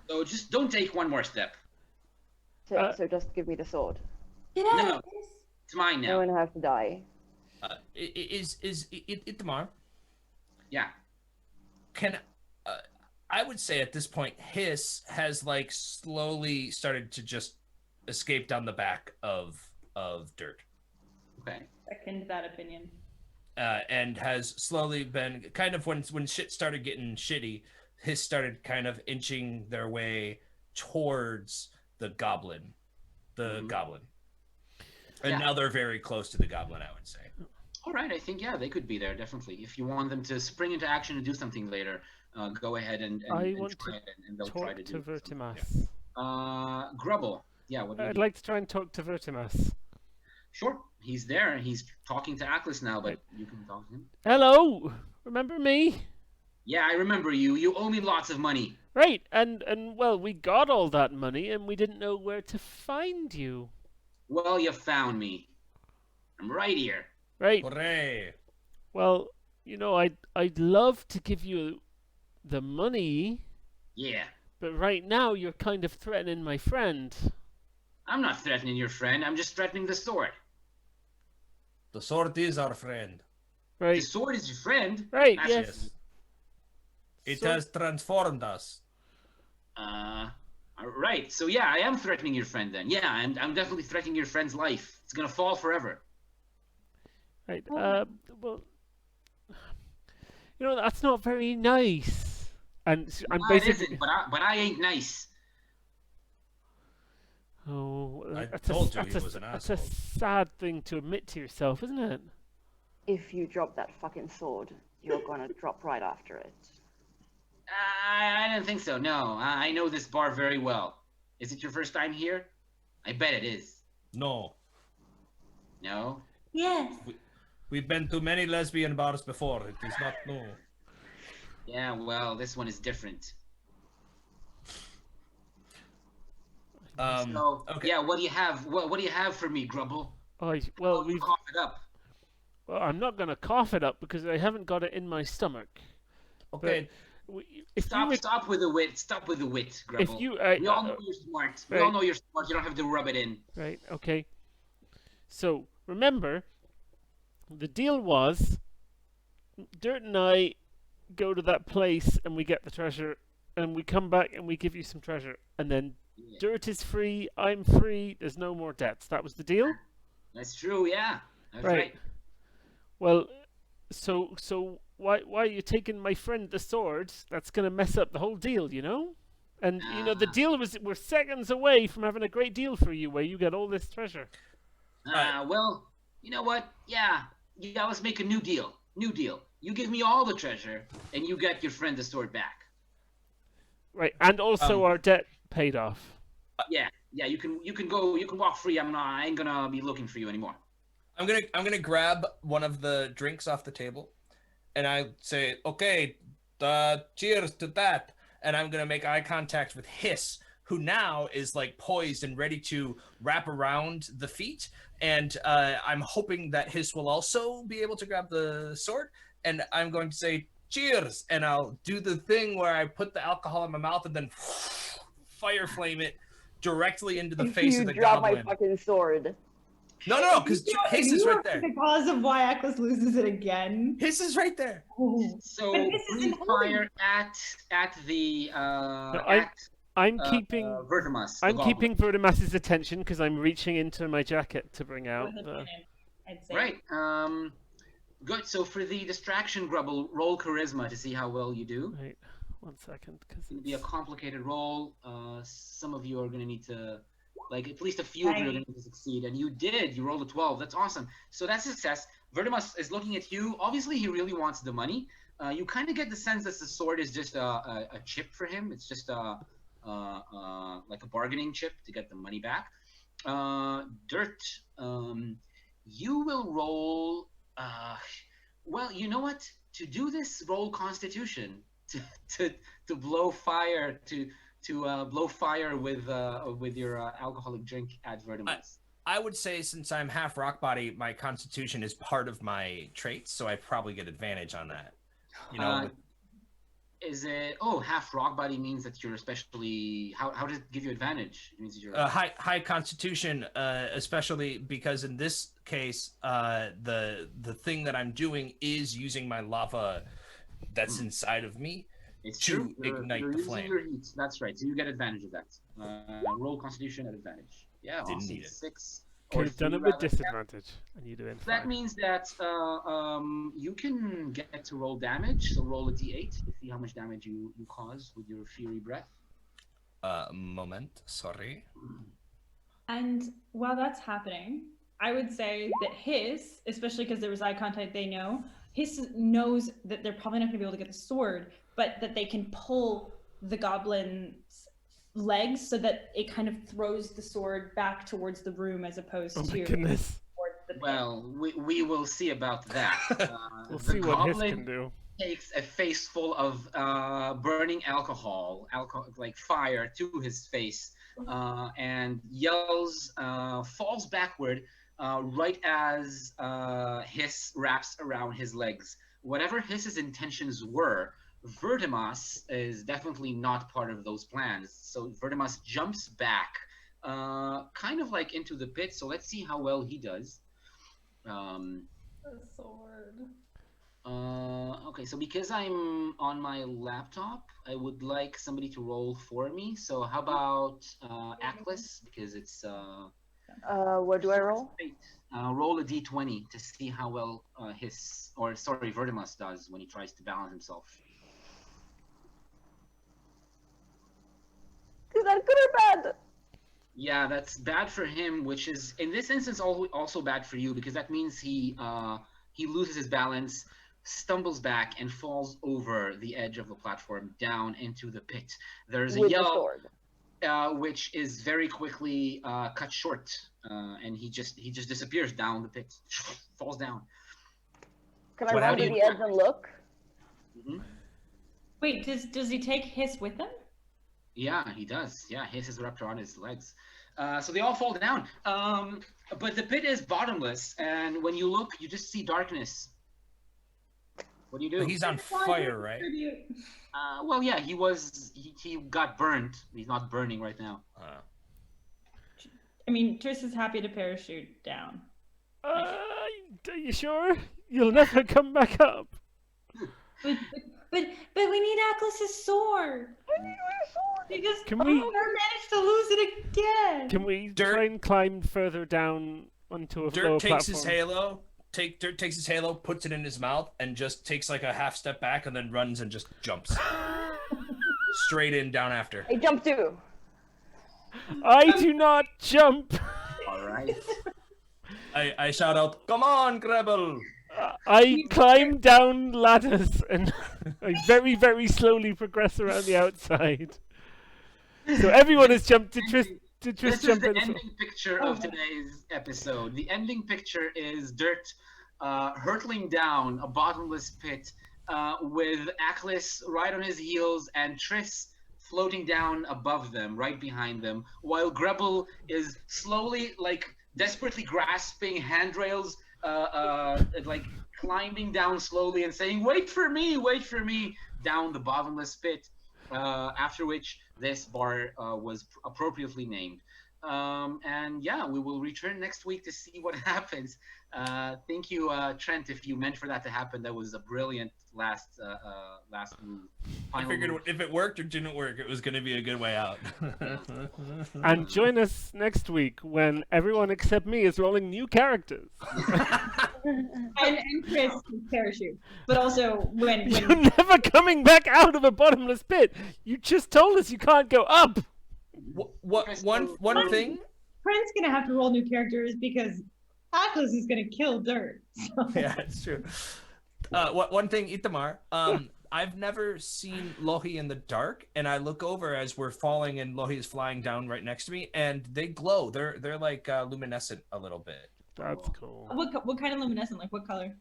So just don't take one more step. So just give me the sword. Get out No. of this. It's mine No now. one has to die. Is Itamar? Yeah. Can I would say at this point, Hiss has like slowly started to just escape down the back of Dirt, Okay. second that opinion. and has slowly been kind of when shit started getting shitty, Hiss started kind of inching their way towards the goblin, goblin, and Yeah. now they're very close to the goblin. I would say. All right. I think, yeah, they could be there, definitely. If you want them to spring into action and do something later, go ahead and I want try to it, and they'll try Talk to to do Vertimas. Grubble. Yeah, what do you I'd do? like to try and talk to Vertimus. Sure, he's there. He's talking to Achlys now, but you can talk to him. Hello, remember me? Yeah, I remember you. You owe me lots of money. Right, and well, we got all that money, and we didn't know where to find you. Well, you found me. I'm right here. Right. Hooray! Well, I'd love to give you the money, Yeah. but right now you're kind of threatening my friend. I'm not threatening your friend. I'm just threatening the sword. The sword is our friend. The Right. sword is your friend. Right. That's Yes. Yes. It So- has transformed us. Right. So yeah, I am threatening your friend then. Yeah, I'm definitely threatening your friend's life. It's gonna fall forever. Right. Oh. Well, that's not very nice. And I'm Well, it basically. isn't, but I ain't nice. Oh, I that's told you that's he a, was an that's a asshole. sad thing to admit to yourself, isn't it? If you drop that fucking sword, you're gonna drop right after it. I didn't think so. No, I know this bar very well. Is it your first time here? I bet it is. No. No? Yes. We've been to many lesbian bars before. It is not no. Yeah, well, this one is different. So, Okay. yeah, what do you have? What do you have for me, Grubble? Well, You cough it up. Well, I'm not gonna cough it up because I haven't got it in my stomach. Okay. Stop with the wit. Stop with the wit, Grubble. If you, we all know you're smart. We all know you're smart. You don't have to rub it in. Right. Okay. So remember, the deal was, Dirt and I go to that place and we get the treasure, and we come back and we give you some treasure, and then Yeah. Dirt is free. I'm free. There's no more debts. That was the deal. That's true. Yeah. That's Right. right. Well, so why are you taking my friend the sword? That's gonna mess up the whole deal, you know. And the deal was we're seconds away from having a great deal for you, where you get all this treasure. Well, you know what? Yeah, let's make a new deal. New deal. You give me all the treasure, and you get your friend the sword back. Right, and also our debt paid off. Yeah. You can go. You can walk free. I ain't gonna be looking for you anymore. I'm gonna grab one of the drinks off the table, and I say, "Okay, cheers to that." And I'm gonna make eye contact with Hiss, who now is like poised and ready to wrap around the feet. And I'm hoping that Hiss will also be able to grab the sword. And I'm going to say, "Cheers!" And I'll do the thing where I put the alcohol in my mouth and then fire flame it directly into the face you of the drop goblin. my fucking sword. No, because Hiss is right there. The cause of why Achlys loses it again. Hiss is right there. Oh. So But this breathe isn't fire at the I'm keeping Vertimus. I'm keeping Vertimus's attention because I'm reaching into my jacket to bring out With a the. minute, I'd say. Right. Good. So for the distraction, Grubble, roll charisma to see how well you do. Right, 1 second, because It's gonna be a complicated roll. Some of you are gonna need to, at least a few of you are gonna need to succeed, and you did. You rolled a 12. That's awesome. So that's a success. Vertimus is looking at you. Obviously, he really wants the money. You kind of get the sense that the sword is just a chip for him. It's just like a bargaining chip to get the money back. Dirt. You will roll. Well, you know what? To do this, roll Constitution to blow fire blow fire with your alcoholic drink at Vertimus. I would say since I'm half rock body, my constitution is part of my traits, so I probably get advantage on that. Is it half rock body means that you're especially how does it give you advantage? It means that you're high constitution, especially because in this case, the thing that I'm doing is using my lava that's inside of me. It's to true. ignite you're the using flame. your heat. That's right. So you get advantage of that. Roll Constitution at advantage. Yeah, Didn't awesome. need it. 6 could or have done 3 it with rather. disadvantage, and you'd have been That fine. means that you can get to roll damage. So roll a d8 to see how much damage you cause with your Fury Breath. Moment, sorry. And while that's happening, I would say that Hiss, especially because there was eye contact, they know, Hiss knows that they're probably not going to be able to get the sword, but that they can pull the goblin's legs so that it kind of throws the sword back towards the room as opposed Oh my to goodness. towards the pit. Well, we will see about that. We'll The see what Hiss goblin can do. takes a face full of burning alcohol, like fire, to his face, and yells, falls backward right as Hiss wraps around his legs. Whatever Hiss's intentions were, Vertimas is definitely not part of those plans. So Vertimas jumps back, kind of like into the pit. So let's see how well he does. The sword. Okay, so because I'm on my laptop, I would like somebody to roll for me. So how about Achlys, because it's What do I roll? roll a d20 to see how well Vertimus does when he tries to balance himself. Is that good or bad? Yeah, that's bad for him, which is in this instance also bad for you, because that means he loses his balance, stumbles back, and falls over the edge of the platform down into the pit. There's a With the yell, sword. which is very quickly cut short, and he just disappears down the pit, falls down. Can I What run to happened? the edge and look? Mhm. Wait, does he take Hiss with him? Yeah, he does. Yeah, his wrapped around his legs. So they all fall down. But the pit is bottomless, and when you look, you just see darkness. What do you do? He's on fire, right? Well, yeah, he got burned. He's not burning right now. I mean, Triss is happy to parachute down. Are you sure? You'll never come back up. But we need Achlys' sword. Because Can we- managed to lose it again. Can we Dirt- try and climb further down onto a lower Dirt takes platform? his halo. Dirt takes his halo, puts it in his mouth, and just takes like a half step back, and then runs and just jumps straight in down after. I jump too. I do not jump. All right. I shout out, "Come on, Grebel!" I climb down ladders and I very, very slowly progress around the outside. So everyone has jumped to Triss This is jump the in. ending picture of today's episode. The ending picture is Dirt hurtling down a bottomless pit with Achlys right on his heels and Triss floating down above them, right behind them, while Grebel is slowly, like, desperately grasping handrails, like climbing down slowly and saying, wait for me, down the bottomless pit, after which this bar was appropriately named. And yeah, we will return next week to see what happens. Thank you, Trent, if you meant for that to happen. That was a brilliant last move. I figured if it worked or didn't work, it was going to be a good way out. And join us next week when everyone except me is rolling new characters. And Chris parachute. But also when You're never coming back out of a bottomless pit. You just told us you can't go up. One thing? Prince's gonna have to roll new characters because Achlys is gonna kill Dirt. So. Yeah, it's true. One thing, Itamar. I've never seen Lohi in the dark, and I look over as we're falling, and Lohi is flying down right next to me, and they glow. They're like luminescent a little bit. That's cool. What kind of luminescent? Like what color?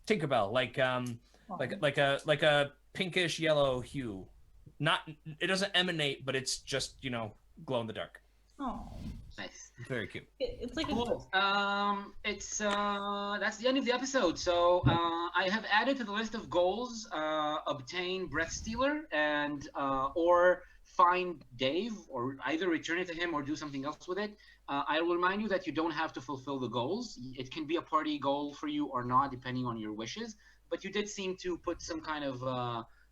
Tinkerbell, like a pinkish yellow hue. Not, it doesn't emanate, but it's just glow in the dark. Oh, Nice. Very cute. it's like Cool. It's that's the end of the episode. So I have added to the list of goals obtain Breath Stealer and or find Dave, or either return it to him or do something else with it. I will remind you that you don't have to fulfill the goals. It can be a party goal for you or not, depending on your wishes. But you did seem to put some kind of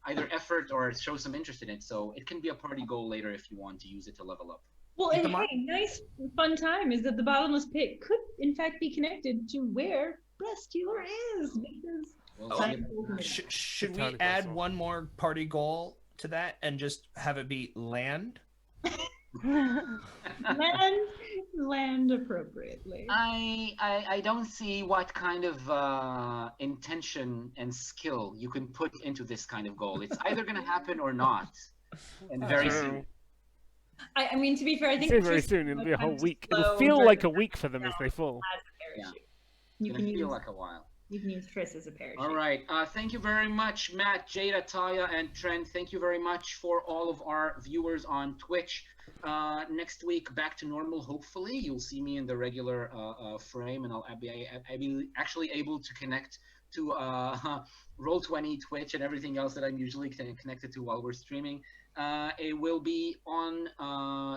either effort or show some interest in it. So it can be a party goal later if you want to use it to level up. well, and hey, nice fun time is that the bottomless pit could in fact be connected to where Breath Stealer is. Because Well, Should we Totally add possible. one more party goal to that and just have it be land? land appropriately. I don't see what kind of intention and skill you can put into this kind of goal. It's either going to happen or not, and very soon. I mean, to be fair, I think Say very Tristan soon. It'll be a kind whole of week. slow It'll feel like a week for them as they fall. as a parachute. It's You gonna can feel use like a while. Tris as a parachute. All right. Thank you very much, Matt, Jada, Talia, and Trent. Thank you very much for all of our viewers on Twitch. Next week, back to normal, hopefully. You'll see me in the regular frame, and I'll be actually able to connect to Roll20, Twitch, and everything else that I'm usually connected to while we're streaming. It will be on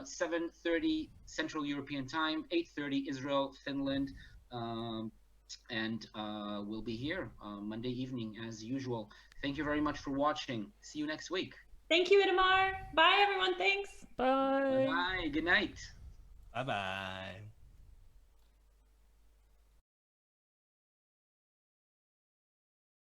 7:30 Central European Time, 8:30 Israel, Finland. And we'll be here Monday evening as usual. Thank you very much for watching. See you next week. Thank you, Itamar. Bye, everyone. Thanks. Bye. Bye. Good night. Bye bye.